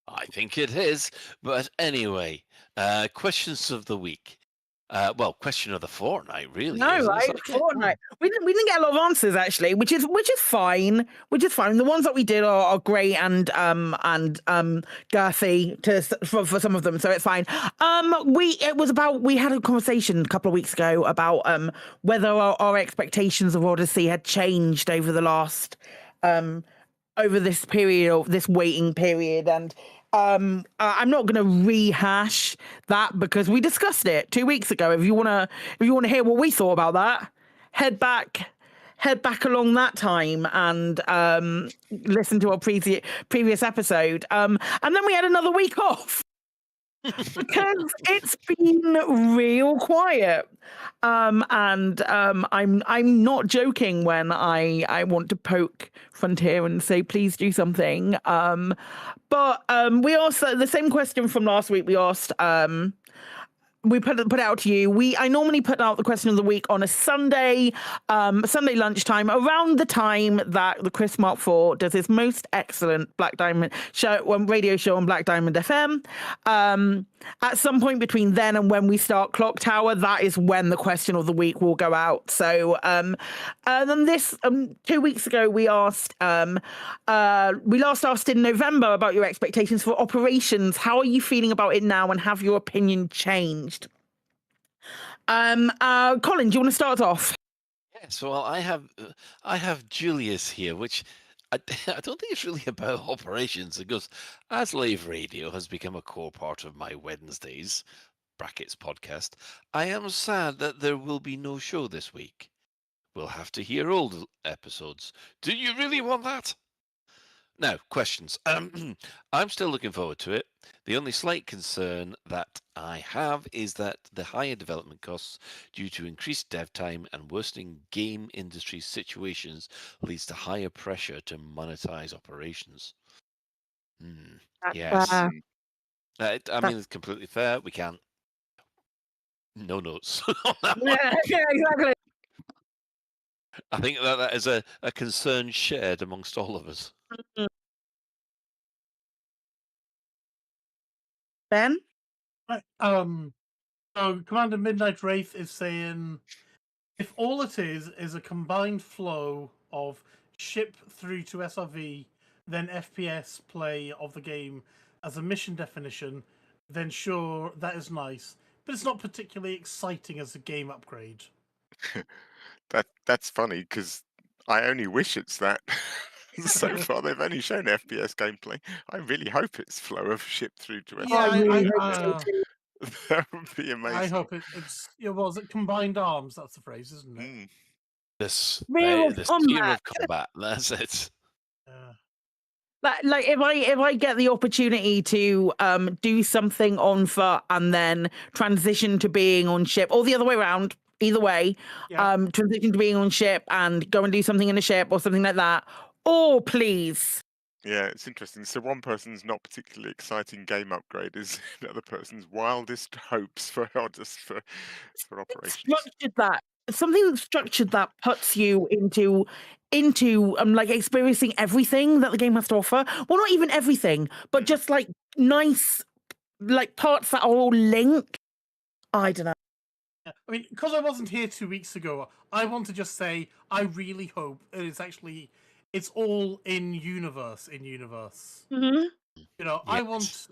I think it is. But anyway, questions of the week. Well, question of the fortnight, really. No, isn't it? right? Fortnight. We didn't get a lot of answers actually, which is fine. Which is fine. The ones that we did are great and girthy for some of them, so it's fine. We had a conversation a couple of weeks ago about whether our expectations of Odyssey had changed over the last over this period, or this waiting period, and I'm not going to rehash that because we discussed it 2 weeks ago. If you want to hear what we thought about that, head back along that time and listen to our previous episode. And then we had another week off because it's been real quiet. I'm not joking when I want to poke Frontier and say, please do something. But we asked the same question from last week. We asked, we put it out to you. I normally put out the question of the week on a Sunday lunchtime, around the time that the Chris Mark IV does his most excellent Black Diamond radio show on Black Diamond FM. At some point between then and when we start Clock Tower, that is when the question of the week will go out. So, then this 2 weeks ago, we last asked in November about your expectations for operations. How are you feeling about it now, and have your opinion changed? Colin, do you want to start off? Yes, well, I have Julius here, which I don't think it's really about operations, because as Lave Radio has become a core part of my Wednesdays, brackets podcast, I am sad that there will be no show this week. We'll have to hear old episodes. Do you really want that? Now, questions. I'm still looking forward to it. The only slight concern that I have is that the higher development costs due to increased dev time and worsening game industry situations leads to higher pressure to monetize operations. Yes. I mean, it's completely fair. We can't. No notes on that one. Yeah, exactly. I think that is a concern shared amongst all of us. Ben? So Commander Midnight Wraith is saying, if all it is a combined flow of ship through to SRV, then FPS play of the game as a mission definition, then sure, that is nice. But it's not particularly exciting as a game upgrade. That's funny, because I only wish it's that. So far, they've only shown FPS gameplay. I really hope it's flow of ship through to SRV. That would be amazing. I hope it's well, is it combined arms? That's the phrase, isn't it? This Real tier combat. of combat. That's it. Like if I get the opportunity to do something on foot and then transition to being on ship, or the other way around, either way, transition to being on ship and go and do something in a ship or something like that. Oh, please. Yeah, it's interesting. So one person's not particularly exciting game upgrade is another person's wildest hopes for operations. Structured that. Something that's structured that puts you into like experiencing everything that the game has to offer. Well, not even everything, but just like nice like parts that are all linked. I don't know. I mean, because I wasn't here 2 weeks ago, I want to just say I really hope it's all in universe. Mm-hmm. You know, yes.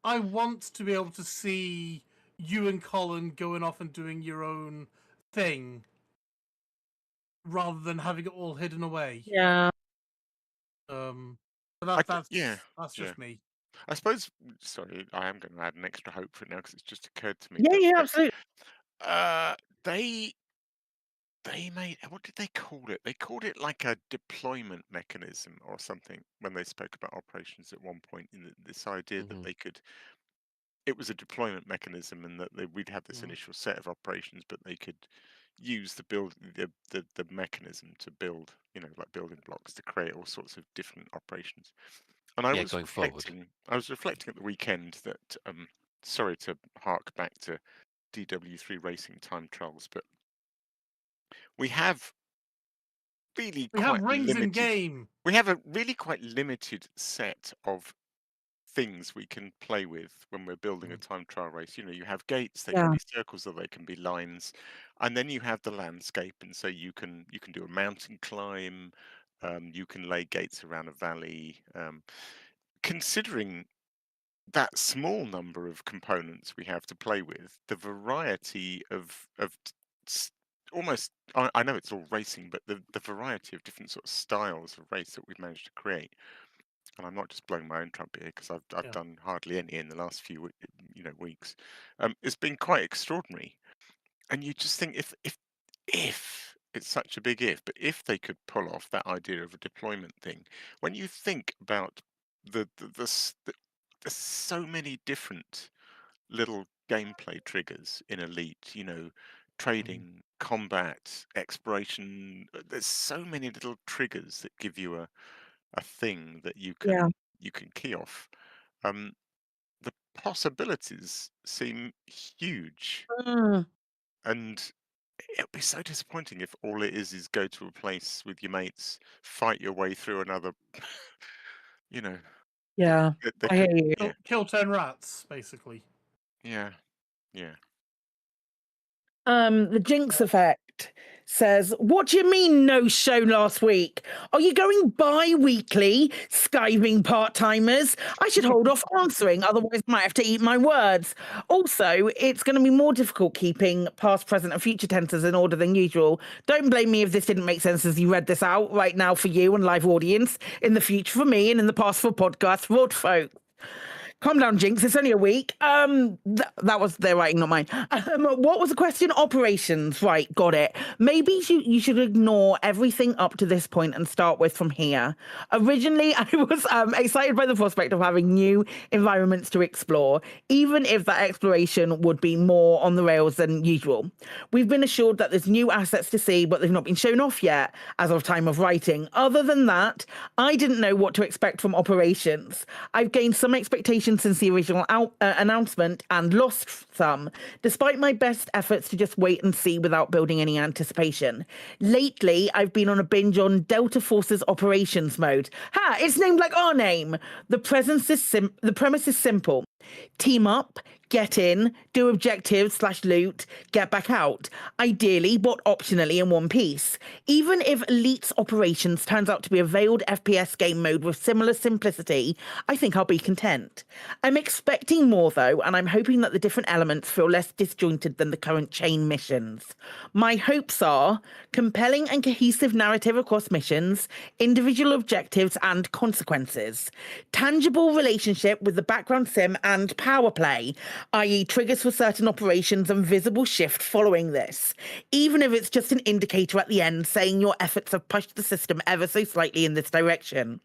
I want to be able to see you and Colin going off and doing your own thing, rather than having it all hidden away. Yeah. But that's just me. I suppose. Sorry, I am going to add an extra hope for it now because it's just occurred to me. Yeah, absolutely. They made, what did they call it? They called it like a deployment mechanism or something when they spoke about operations at one point. In this idea that they could, it was a deployment mechanism, and that we'd have this initial set of operations, but they could use the mechanism to build, like building blocks to create all sorts of different operations. And I was reflecting at the weekend that, sorry to hark back to DW3 racing time trials, but we have really rings in game. We have a really quite limited set of things we can play with when we're building a time trial race. You have gates, they can be circles or they can be lines, and then you have the landscape, and so you can do a mountain climb, you can lay gates around a valley. Considering that small number of components we have to play with, the variety of almost, I know it's all racing, but the variety of different sort of styles of race that we've managed to create, and I'm not just blowing my own trumpet here because I've done hardly any in the last few weeks. It's been quite extraordinary, and you just think if it's such a big if, but if they could pull off that idea of a deployment thing, when you think about there's so many different little gameplay triggers in Elite, trading, combat, exploration. There's so many little triggers that give you a thing that you can key off. The possibilities seem huge, and it'd be so disappointing if all it is go to a place with your mates, fight your way through another. Yeah, I hear you. Kill 10 rats, basically. Yeah. The Jinx Effect says, what do you mean no show last week? Are you going bi-weekly, skiving part-timers? I should hold off answering, otherwise I might have to eat my words. Also, it's going to be more difficult keeping past, present and future tenses in order than usual. Don't blame me if this didn't make sense as you read this out right now for you and live audience, in the future for me, and in the past for podcasts for old folk. Calm down, Jinx. It's only a week. That was their writing, not mine. What was the question? Operations. Right, got it. Maybe you should ignore everything up to this point and start with from here. Originally, I was excited by the prospect of having new environments to explore, even if that exploration would be more on the rails than usual. We've been assured that there's new assets to see, but they've not been shown off yet as of time of writing. Other than that, I didn't know what to expect from operations. I've gained some expectations since the original announcement and lost some, despite my best efforts to just wait and see without building any anticipation. Lately, I've been on a binge on Delta Force's operations mode. Ha! It's named like our name. The premise is simple. Team up, get in, do objectives / loot, get back out. Ideally, but optionally in one piece. Even if Elite's Operations turns out to be a veiled FPS game mode with similar simplicity, I think I'll be content. I'm expecting more though, and I'm hoping that the different elements feel less disjointed than the current chain missions. My hopes are compelling and cohesive narrative across missions, individual objectives and consequences, tangible relationship with the background sim and power play, i.e. triggers for certain operations and visible shift following this, even if it's just an indicator at the end saying your efforts have pushed the system ever so slightly in this direction.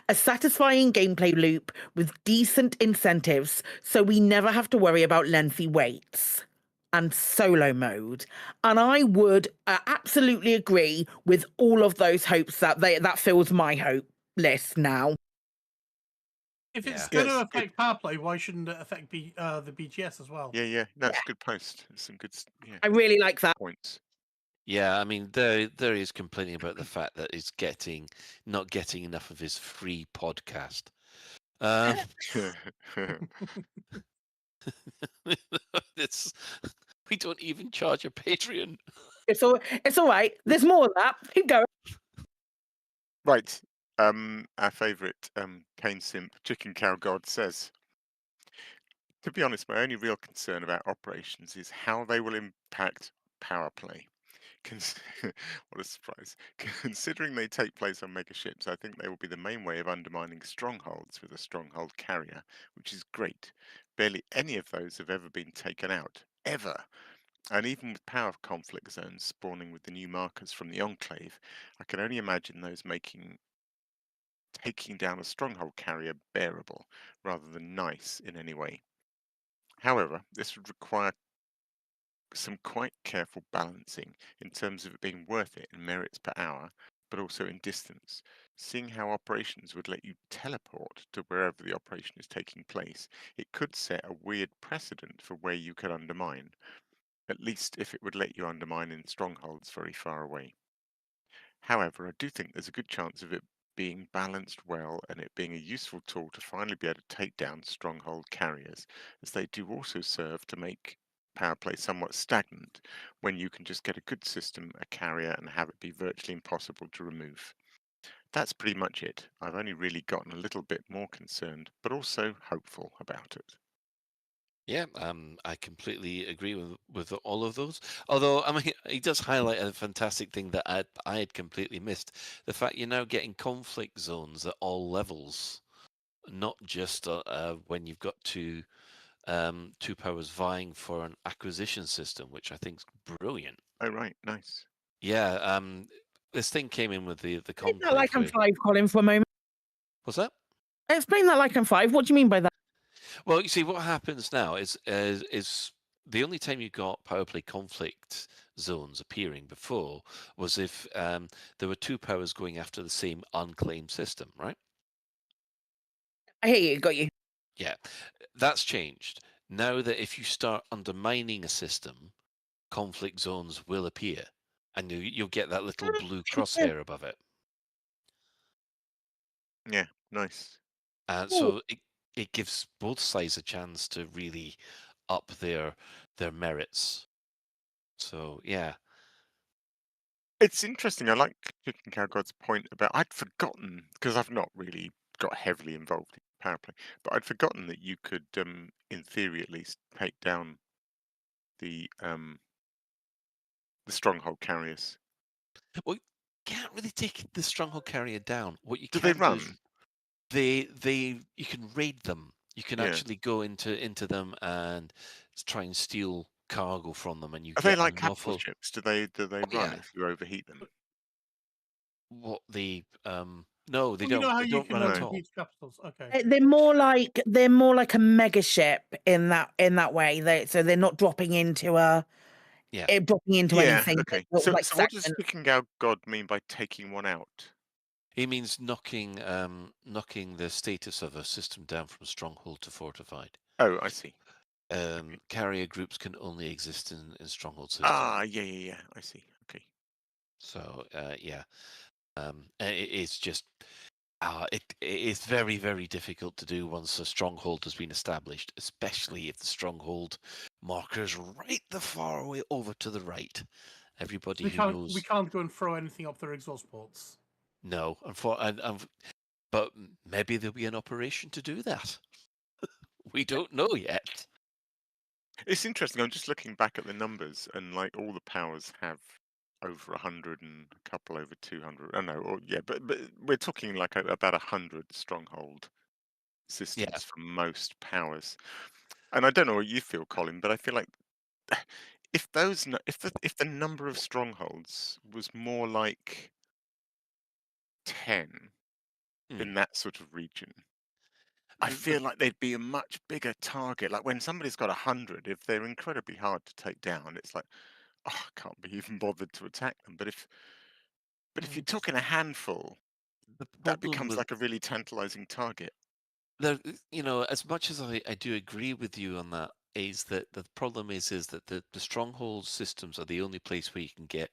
A satisfying gameplay loop with decent incentives so we never have to worry about lengthy waits. And solo mode. And I would absolutely agree with all of those hopes that fills my hope list now. If it's going to affect power play, why shouldn't it affect the BGS as well? Yeah. That's a good post. Some good. Yeah. I really like that. Points. Yeah, I mean, there is complaining about the fact that he's not getting enough of his free podcast. We don't even charge a Patreon. It's all right. There's more of that. Keep going. Right. Our favourite Kane Simp, Chicken Cow God, says, to be honest, my only real concern about operations is how they will impact power play. What a surprise. Considering they take place on mega ships, I think they will be the main way of undermining strongholds with a stronghold carrier, which is great. Barely any of those have ever been taken out. Ever. And even with power conflict zones spawning with the new markers from the Enclave, I can only imagine those taking down a stronghold carrier bearable, rather than nice in any way. However, this would require some quite careful balancing in terms of it being worth it in merits per hour, but also in distance. Seeing how operations would let you teleport to wherever the operation is taking place, it could set a weird precedent for where you could undermine, at least if it would let you undermine in strongholds very far away. However, I do think there's a good chance of it being balanced well and it being a useful tool to finally be able to take down stronghold carriers, as they do also serve to make power play somewhat stagnant when you can just get a good system, a carrier, and have it be virtually impossible to remove. That's pretty much it. I've only really gotten a little bit more concerned, but also hopeful about it. Yeah, I completely agree with all of those. Although, I mean, he does highlight a fantastic thing that I had completely missed: the fact you're now getting conflict zones at all levels, not just when you've got two powers vying for an acquisition system, which I think is brilliant. Oh right, nice. Yeah, this thing came in with the Explain that like I'm 5, Colin, for a moment. What's that? Explain that like I'm 5. What do you mean by that? Well, you see, what happens now is the only time you got power play conflict zones appearing before was if there were two powers going after the same unclaimed system, right? I hear you, got you. Yeah, that's changed. Now that if you start undermining a system, conflict zones will appear, and you'll get that little blue crosshair above it. Yeah, nice. And so it gives both sides a chance to really up their merits. So yeah, it's interesting. I like Chicken Cow God's point about I'd forgotten, because I've not really got heavily involved in power play, but I'd forgotten that you could, in theory at least, take down the stronghold carriers. Well, you can't really take the stronghold carrier down. What you do can they run? You can raid them. You can Yeah. actually go into them and try and steal cargo from them, and you Are they get like an capital awful. ships? Do they run yeah. if you overheat them? What the No, they Well, you know don't. how They you don't can run at No. all. overheat capitals. Okay. They're more like a mega ship in that way. They're not dropping into Yeah. anything. Okay. That's So like what does stagnant. kicking out God mean by taking one out? He means knocking the status of a system down from stronghold to fortified. Oh, I see. Carrier groups can only exist in stronghold systems. Ah, yeah. I see. Okay. So yeah, it's just it is very, very difficult to do once a stronghold has been established, especially if the stronghold marker's right the far away over to the right. Everybody We who can't knows. we can't go and throw anything up their exhaust ports. No, but maybe there'll be an operation to do that. We don't know yet. It's interesting. I'm just looking back at the numbers, and like all the powers have over 100 and a couple over 200. I know, but we're talking like about 100 stronghold systems for most powers. And I don't know what you feel, Colin, but I feel like if the number of strongholds was more like 10 in that sort of region, I feel like they'd be a much bigger target. Like when somebody's got 100, if they're incredibly hard to take down, it's like, oh, I can't be even bothered to attack them. But if you're talking a handful, that becomes like a really tantalizing target. There, as much as I do agree with you on that, is that the problem is that the stronghold systems are the only place where you can get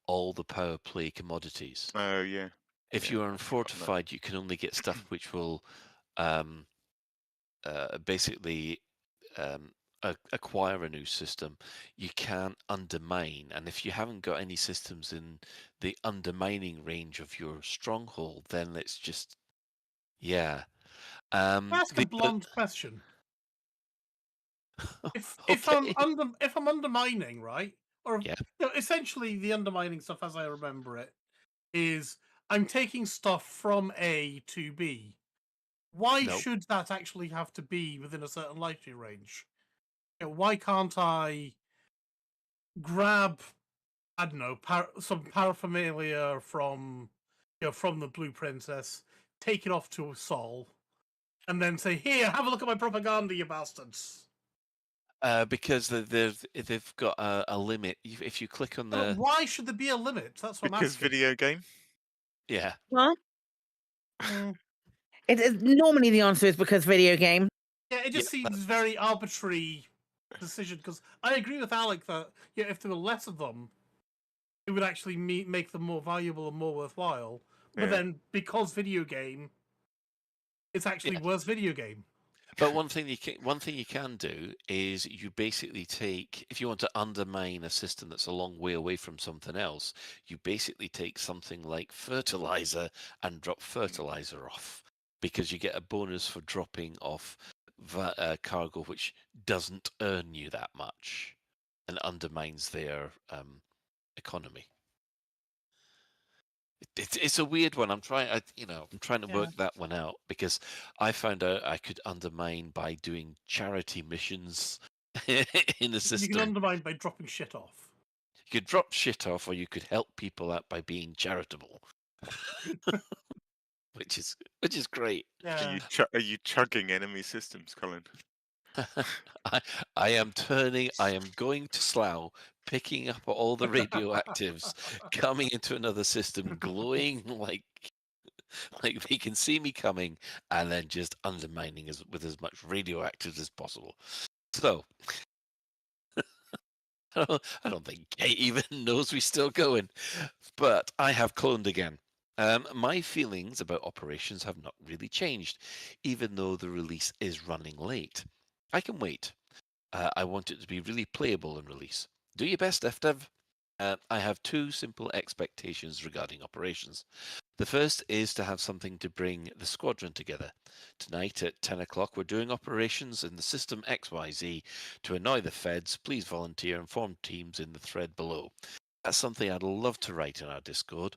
all the power play commodities. Oh yeah. If you are unfortified, you can only get stuff which will basically acquire a new system. You can't undermine, and if you haven't got any systems in the undermining range of your stronghold, then it's just Ask a blunt question. If I'm undermining, right? Or essentially the undermining stuff, as I remember it, is I'm taking stuff from A to B. Why should that actually have to be within a certain latitude range? Why can't I grab, I don't know, some paraphernalia from the Blue Princess, take it off to Sol, and then say, "Here, have a look at my propaganda, you bastards." Because they've got a limit. If you click on the, why should there be a limit? That's what I'm asking. Because video game. Yeah. What? Normally the answer is because video game. Yeah, it just seems very arbitrary decision. Because I agree with Alec that if there were less of them, it would actually make them more valuable and more worthwhile. But then, because video game, it's actually worse video game. But one thing you can do is you basically take, if you want to undermine a system that's a long way away from something else, you basically take something like fertilizer and drop fertilizer off, because you get a bonus for dropping off cargo which doesn't earn you that much and undermines their economy. It's a weird one. I'm trying to work that one out, because I found out I could undermine by doing charity missions in the system. You can undermine by dropping shit off. You could drop shit off, or you could help people out by being charitable, which is great. Yeah. Are you chugging enemy systems, Colin? I am going to Slough, picking up all the radioactives, coming into another system, glowing like they can see me coming, and then just undermining with as much radioactives as possible. So I don't think Kate even knows we're still going, but I have cloned again. My feelings about operations have not really changed, even though the release is running late. I can wait. I want it to be really playable in release. Do your best, FDev. I have two simple expectations regarding operations. The first is to have something to bring the squadron together. Tonight at 10 o'clock, we're doing operations in the system XYZ to annoy the feds. Please volunteer and form teams in the thread below. That's something I'd love to write in our Discord.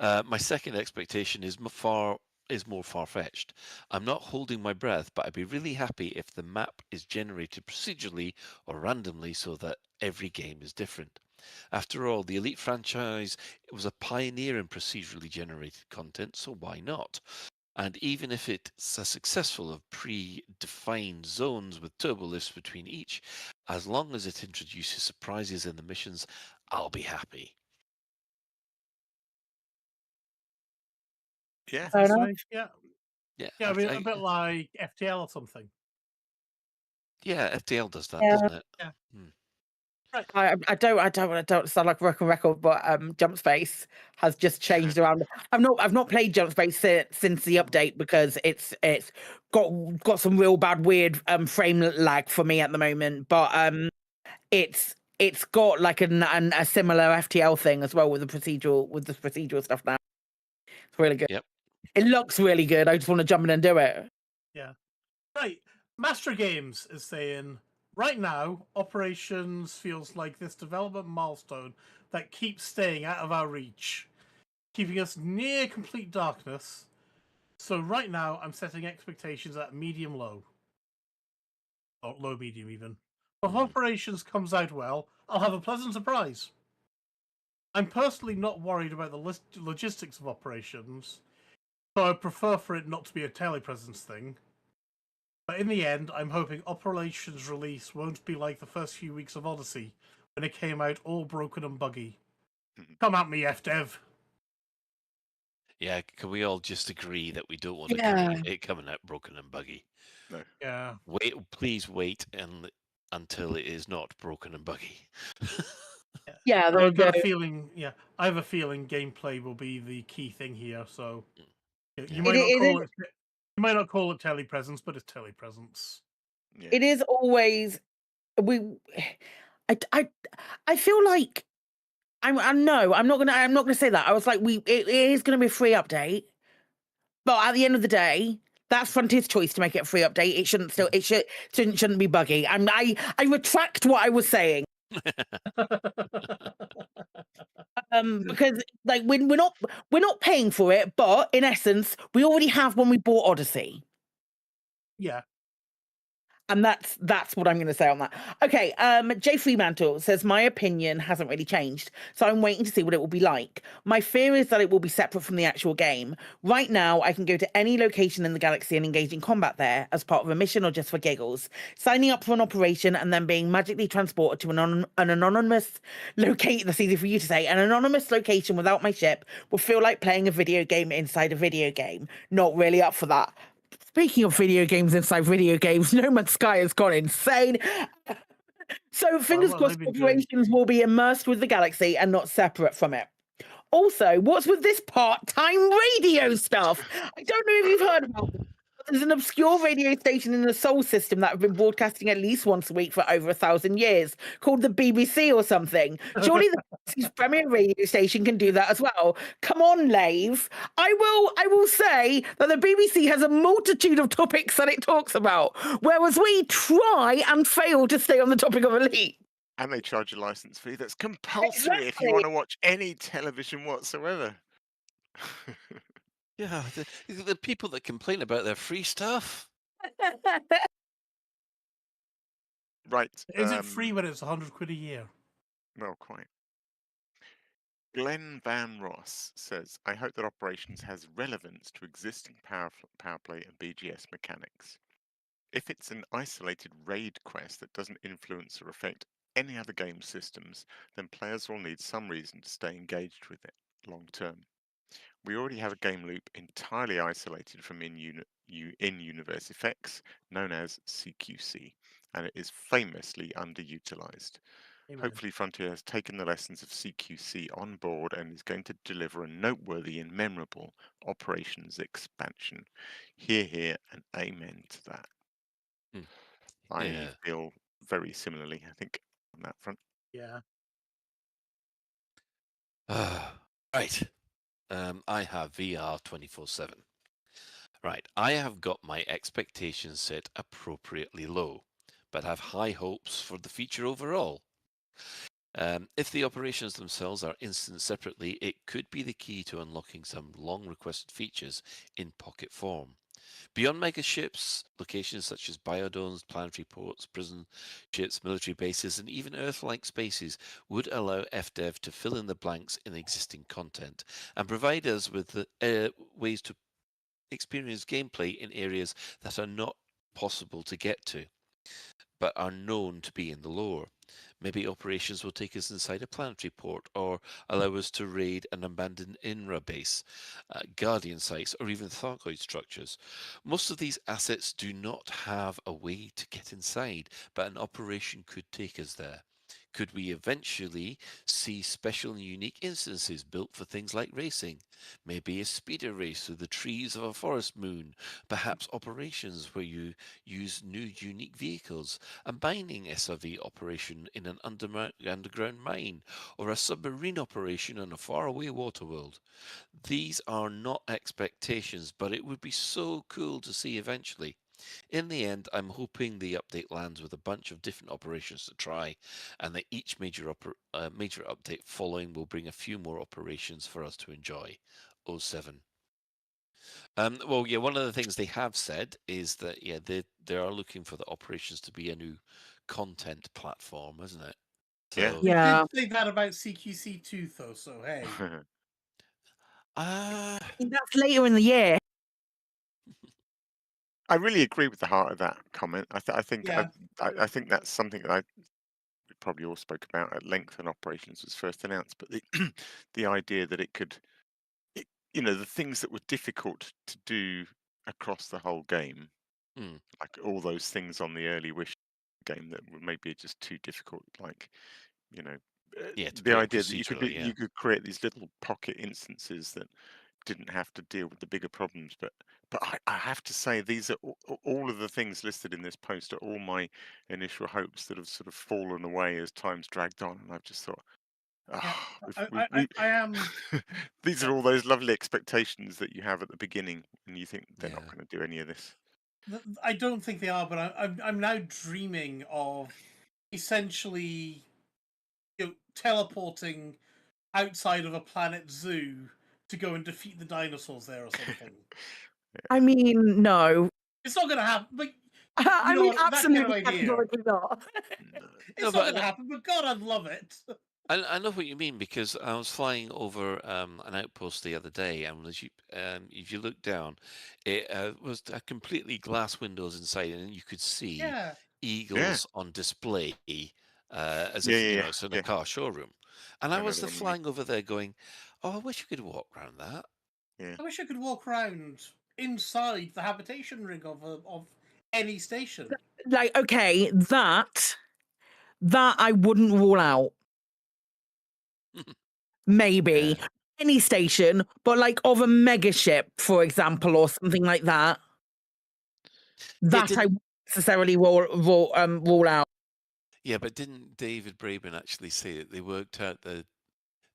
My second expectation is far is more far-fetched. I'm not holding my breath, but I'd be really happy if the map is generated procedurally or randomly so that every game is different. After all, the Elite franchise was a pioneer in procedurally generated content, so why not? And even if it's a successful of pre-defined zones with turbo lifts between each, as long as it introduces surprises in the missions, I'll be happy. Yeah. That's nice. Yeah. Yeah, Yeah, I mean, a bit like FTL or something. Yeah, FTL does that, Yeah. doesn't it? Yeah. I don't sound like a broken record, but Jump Space has just changed around. I've not played Jump Space since the update because it's got some real bad weird frame lag for me at the moment. But it's got like a similar FTL thing as well with the procedural stuff now. It's really good. Yep. It looks really good. I just want to jump in and do it. Yeah. Right. Master Games is saying, right now, Operations feels like this development milestone that keeps staying out of our reach, keeping us near complete darkness. So right now, I'm setting expectations at medium-low. Or low-medium, even. If Operations comes out well, I'll have a pleasant surprise. I'm personally not worried about the logistics of Operations, so I prefer for it not to be a telepresence thing. But in the end, I'm hoping Operations release won't be like the first few weeks of Odyssey, when it came out all broken and buggy. Come at me, FDev. Yeah, can we all just agree that we don't want it coming out broken and buggy? No. Yeah. Please wait until it is not broken and buggy. Yeah, I've got a feeling. Yeah, I have a feeling gameplay will be the key thing here. So you might not call it. You might not call it telepresence, but it's telepresence. Yeah. It is always I feel like I'm not gonna say that. I was like it is gonna be a free update, but at the end of the day, that's Frontier's choice to make it a free update. It shouldn't be buggy. I retract what I was saying. Because like we're not paying for it, but in essence, we already have when we bought Odyssey. Yeah. And that's what I'm going to say on that. Okay, Jay Fremantle says, my opinion hasn't really changed, so I'm waiting to see what it will be like. My fear is that it will be separate from the actual game. Right now, I can go to any location in the galaxy and engage in combat there as part of a mission or just for giggles. Signing up for an operation and then being magically transported to an anonymous location, that's easy for you to say, an anonymous location without my ship will feel like playing a video game inside a video game. Not really up for that. Speaking of video games inside video games, No Man's Sky has gone insane. So fingers crossed Operations will be immersed with the galaxy and not separate from it. Also, what's with this part-time radio stuff? I don't know if you've heard about this. There's an obscure radio station in the Sol system that have been broadcasting at least once a week for over 1,000 years, called the BBC or something. Surely the galaxy's premier radio station can do that as well. Come on, Lave. I will say that the BBC has a multitude of topics that it talks about, whereas we try and fail to stay on the topic of Elite. And they charge a license fee that's compulsory if you want to watch any television whatsoever. Yeah, the people that complain about their free stuff. Right. Is it free when it's 100 quid a year? Well, quite. Glenn Van Ross says, I hope that Operations has relevance to existing power play and BGS mechanics. If it's an isolated raid quest that doesn't influence or affect any other game systems, then players will need some reason to stay engaged with it long term. We already have a game loop entirely isolated from in-universe effects, known as CQC, and it is famously underutilized. Amen. Hopefully Frontier has taken the lessons of CQC on board and is going to deliver a noteworthy and memorable Operations expansion. Hear, and amen to that. I feel very similarly, I think, on that front. Yeah. Right. I have VR 24/7. Right. I have got my expectations set appropriately low, but have high hopes for the feature overall. If the operations themselves are instanced separately, it could be the key to unlocking some long-requested features in pocket form. Beyond megaships, locations such as biodomes, planetary ports, prison ships, military bases, and even Earth-like spaces would allow FDev to fill in the blanks in existing content and provide us with the, ways to experience gameplay in areas that are not possible to get to, but are known to be in the lore. Maybe operations will take us inside a planetary port or allow us to raid an abandoned INRA base, Guardian sites, or even Thargoid structures. Most of these assets do not have a way to get inside, but an operation could take us there. Could we eventually see special and unique instances built for things like racing? Maybe a speeder race through the trees of a forest moon, perhaps operations where you use new unique vehicles, a mining SRV operation in an underground mine, or a submarine operation on a faraway water world. These are not expectations, but it would be so cool to see eventually. In the end, I'm hoping the update lands with a bunch of different operations to try, and that each major update following will bring a few more operations for us to enjoy. 07. Well, yeah, one of the things they have said is that, yeah, they are looking for the operations to be a new content platform, isn't it? So, They did say that about CQC2, though, so hey. That's later in the year. I really agree with the heart of that comment. I think Yeah. I think that's something that we probably all spoke about at length when Operations was first announced. But the the idea that it could, you know, the things that were difficult to do across the whole game, like all those things on the early Wish game that were maybe just too difficult, like, you know, yeah, to the play idea that you could procedurally, yeah. you could create these little pocket instances that didn't have to deal with the bigger problems. But I have to say, these are all of the things listed in this post are all my initial hopes that have sort of fallen away as time's dragged on, and I've just thought, I am. these are all those lovely expectations that you have at the beginning, and you think they're not going to do any of this. I don't think they are, but I'm now dreaming of essentially, you know, teleporting outside of a planet zoo to go and defeat the dinosaurs there or something. I mean, no. It's not going to happen. But I know mean, what, that absolutely kind of idea. categorically not. It's not going to happen, but God, I'd love it. I know what you mean, because I was flying over an outpost the other day, and as you, if you look down, it was a completely glass windows inside, and you could see eagles on display, as if you know it's in a car showroom. And I was flying over there, going, "Oh, I wish you could walk around that." I wish I could walk around inside the habitation ring of any station. Like, okay, that I wouldn't rule out. Maybe any station, but like of a mega ship, for example, or something like that. That I wouldn't necessarily rule out. Yeah, but didn't David Braben actually say that they worked out the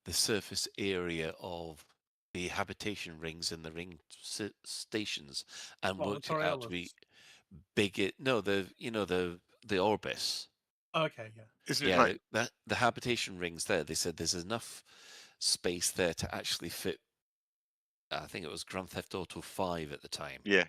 surface area of the habitation rings and the ring stations, and worked it out to be bigger? No, the Orbis. Okay, yeah. Isn't yeah, it like the habitation rings there? They said there's enough space there to actually fit. I think it was Grand Theft Auto 5 at the time. Yeah,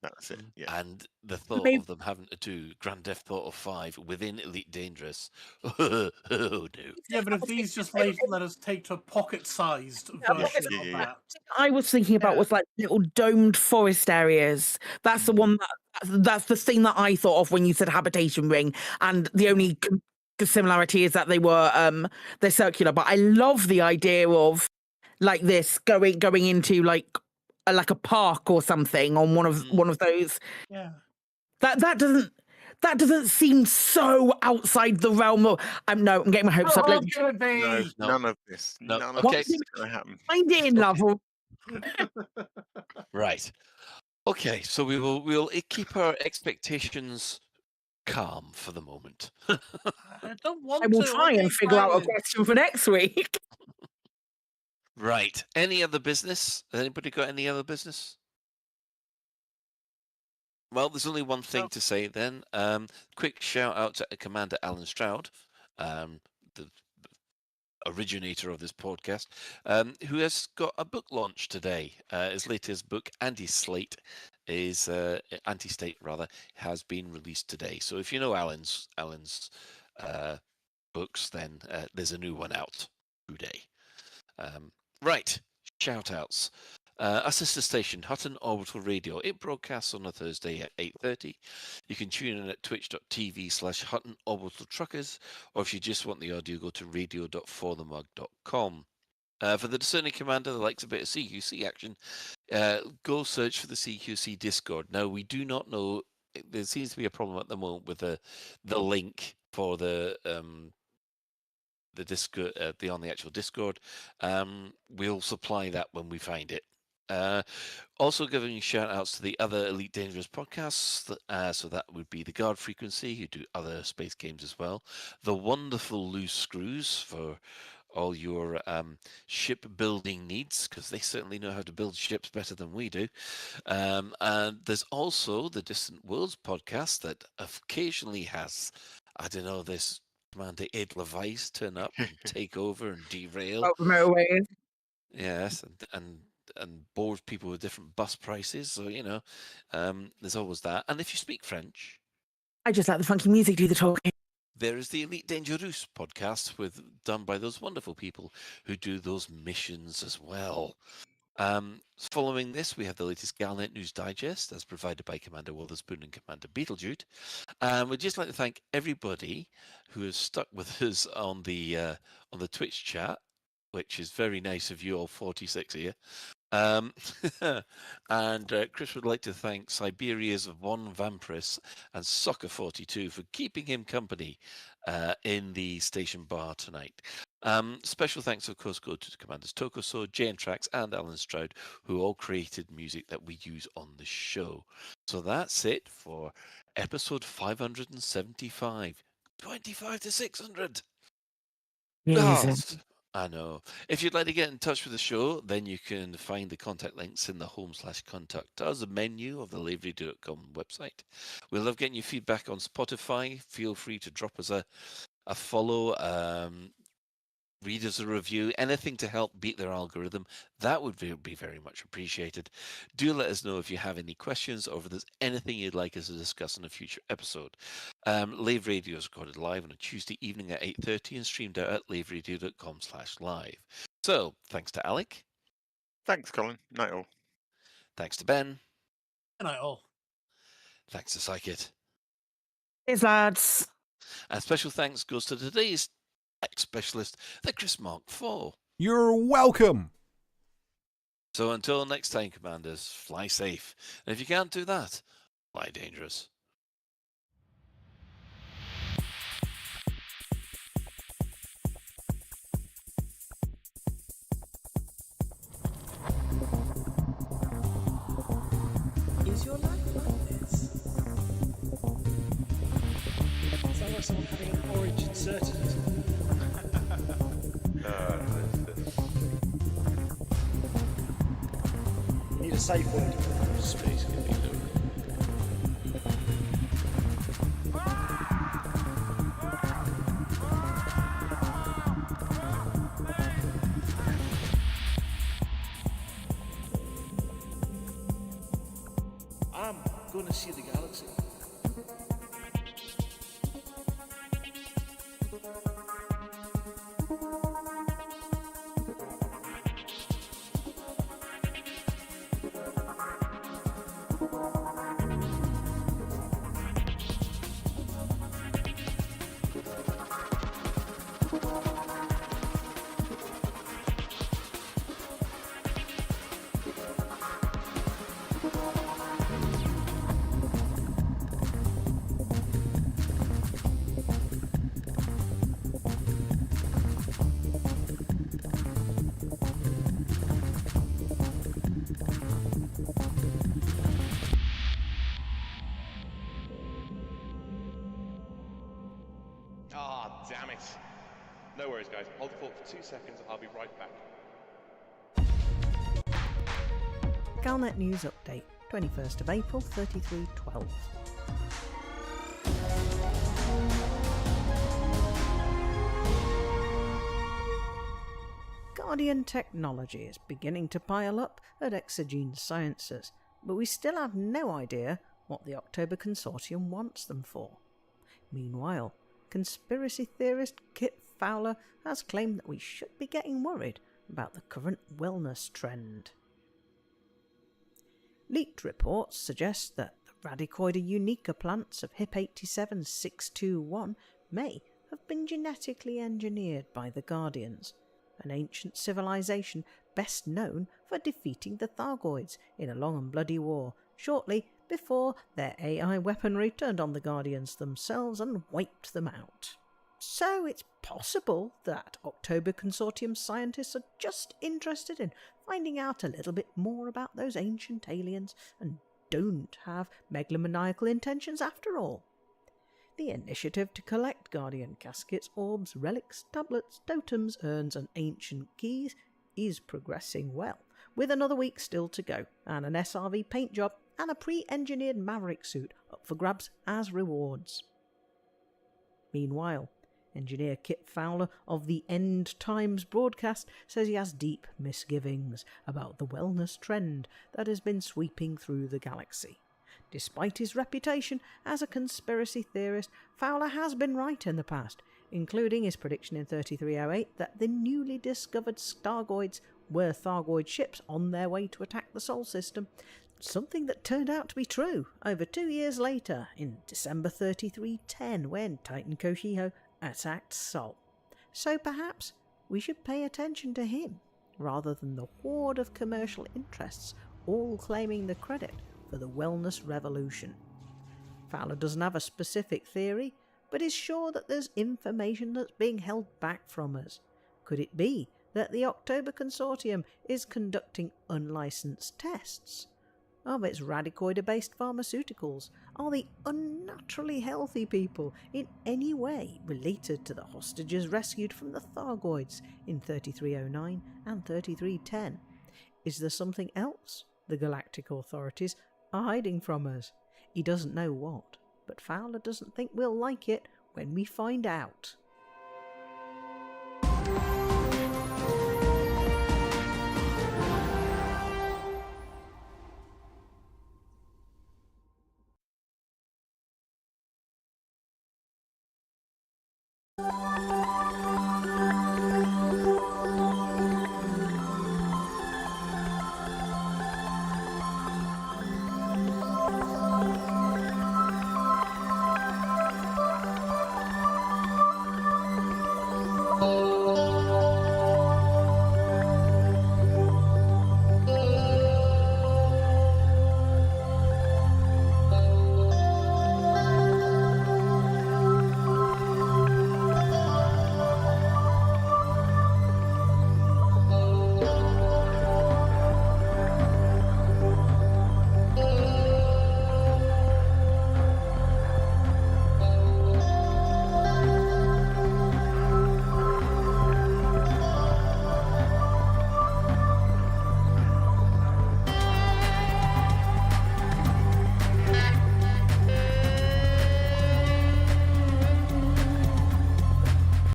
that's it. Yeah, and the thought of them having to do Grand Theft Auto 5 within Elite Dangerous. Oh no! Yeah, but if these just let us take to a pocket-sized version of that. I was thinking about was like little domed forest areas. That's the one that's the thing that I thought of when you said habitation ring, and the only similarity is that they're circular. But I love the idea of like this going into like a park or something on one of those. Yeah. That doesn't seem so outside the realm of. I'm getting my hopes up. Like, no, none of this. No. None of Okay. this is going to happen. Find it in love. Right. Okay. So we'll keep our expectations calm for the moment. I don't want I will try and figure out a question for next week. Right. Any other business? Has anybody got any other business? Well, there's only one thing to say then. Quick shout out to Commander Alan Stroud, the originator of this podcast, who has got a book launch today. His latest book, Anti-State, has been released today. So if you know Alan's books, then there's a new one out today. Right, shout-outs. Our sister station, Hutton Orbital Radio. It broadcasts on a Thursday at 8:30. You can tune in at twitch.tv/Hutton Orbital Truckers, or if you just want the audio, go to radio.forthemug.com. For the discerning commander that likes a bit of CQC action, go search for the CQC Discord. Now, we do not know. There seems to be a problem at the moment with the link for the Discord, on the actual Discord. We'll supply that when we find it. Also giving shout outs to the other Elite Dangerous podcasts. So that would be the Guard Frequency, who do other space games as well. The wonderful Loose Screws for all your ship building needs, because they certainly know how to build ships better than we do. And there's also the Distant Worlds podcast that occasionally has, I don't know, this Commander Idler Vice turn up and take over and derail. Oh, motorways. Yes, and bore people with different bus prices. So, there's always that. And if you speak French, I just let the funky music do the talking. there is the Elite Dangerous podcast done by those wonderful people who do those missions as well. Following this, we have the latest Galnet News Digest, as provided by Commander Witherspoon and Commander Beetlejude. We'd just like to thank everybody who has stuck with us on the Twitch chat, which is very nice of you all, 46 of you. And Chris would like to thank Siberia's Von Vampris and Soccer42 for keeping him company in the station bar tonight. Special thanks, of course, go to Commanders Tokoso, Jane Trax, and Alan Stroud, who all created music that we use on the show. So that's it for episode 575. 25 to 600. Jesus. I know. If you'd like to get in touch with the show, then you can find the contact links in the home/contact us menu of the laveradio.com website. We love getting your feedback on Spotify. Feel free to drop us a follow, read us a review, anything to help beat their algorithm. That would be very much appreciated. Do let us know if you have any questions or if there's anything you'd like us to discuss in a future episode. Lave Radio is recorded live on a Tuesday evening at 8:30 and streamed out at laveradio.com/live. So, thanks to Alec. Thanks, Colin. Night all. Thanks to Ben. Good night all. Thanks to Psychit. Cheers, lads. And special thanks goes to today's tech specialist, the Chris Mark IV. You're welcome. So until next time, Commanders, fly safe. And if you can't do that, fly dangerous. Is your life like this? Sounds like someone having an orange inserted. You need a safe word. Space can be loaded. I'm going to see the galaxy. Damn it. No worries, guys. Hold the fort for 2 seconds. I'll be right back. Galnet News Update, 21st of April, 3312. Guardian technology is beginning to pile up at Exogene Sciences, but we still have no idea what the October Consortium wants them for. Meanwhile, conspiracy theorist Kit Fowler has claimed that we should be getting worried about the current wellness trend. Leaked reports suggest that the Radicoida unica plants of HIP 87621 may have been genetically engineered by the Guardians, an ancient civilization best known for defeating the Thargoids in a long and bloody war shortly before their AI weaponry turned on the Guardians themselves and wiped them out. So it's possible that October Consortium scientists are just interested in finding out a little bit more about those ancient aliens and don't have megalomaniacal intentions after all. The initiative to collect Guardian caskets, orbs, relics, tablets, totems, urns and ancient keys is progressing well, with another week still to go, and an SRV paint job and a pre-engineered Maverick suit up for grabs as rewards. Meanwhile, engineer Kit Fowler of the End Times broadcast says he has deep misgivings about the wellness trend that has been sweeping through the galaxy. Despite his reputation as a conspiracy theorist, Fowler has been right in the past, including his prediction in 3308 that the newly discovered Stargoids were Thargoid ships on their way to attack the Sol system, something that turned out to be true over 2 years later in December 3310 when Titan Koshiho attacked Sol. So perhaps we should pay attention to him rather than the horde of commercial interests all claiming the credit for the wellness revolution. Fowler doesn't have a specific theory, but is sure that there's information that's being held back from us. Could it be that the October Consortium is conducting unlicensed tests of its Radicoida-based pharmaceuticals? Are the unnaturally healthy people in any way related to the hostages rescued from the Thargoids in 3309 and 3310? Is there something else the galactic authorities are hiding from us? He doesn't know what, but Fowler doesn't think we'll like it when we find out.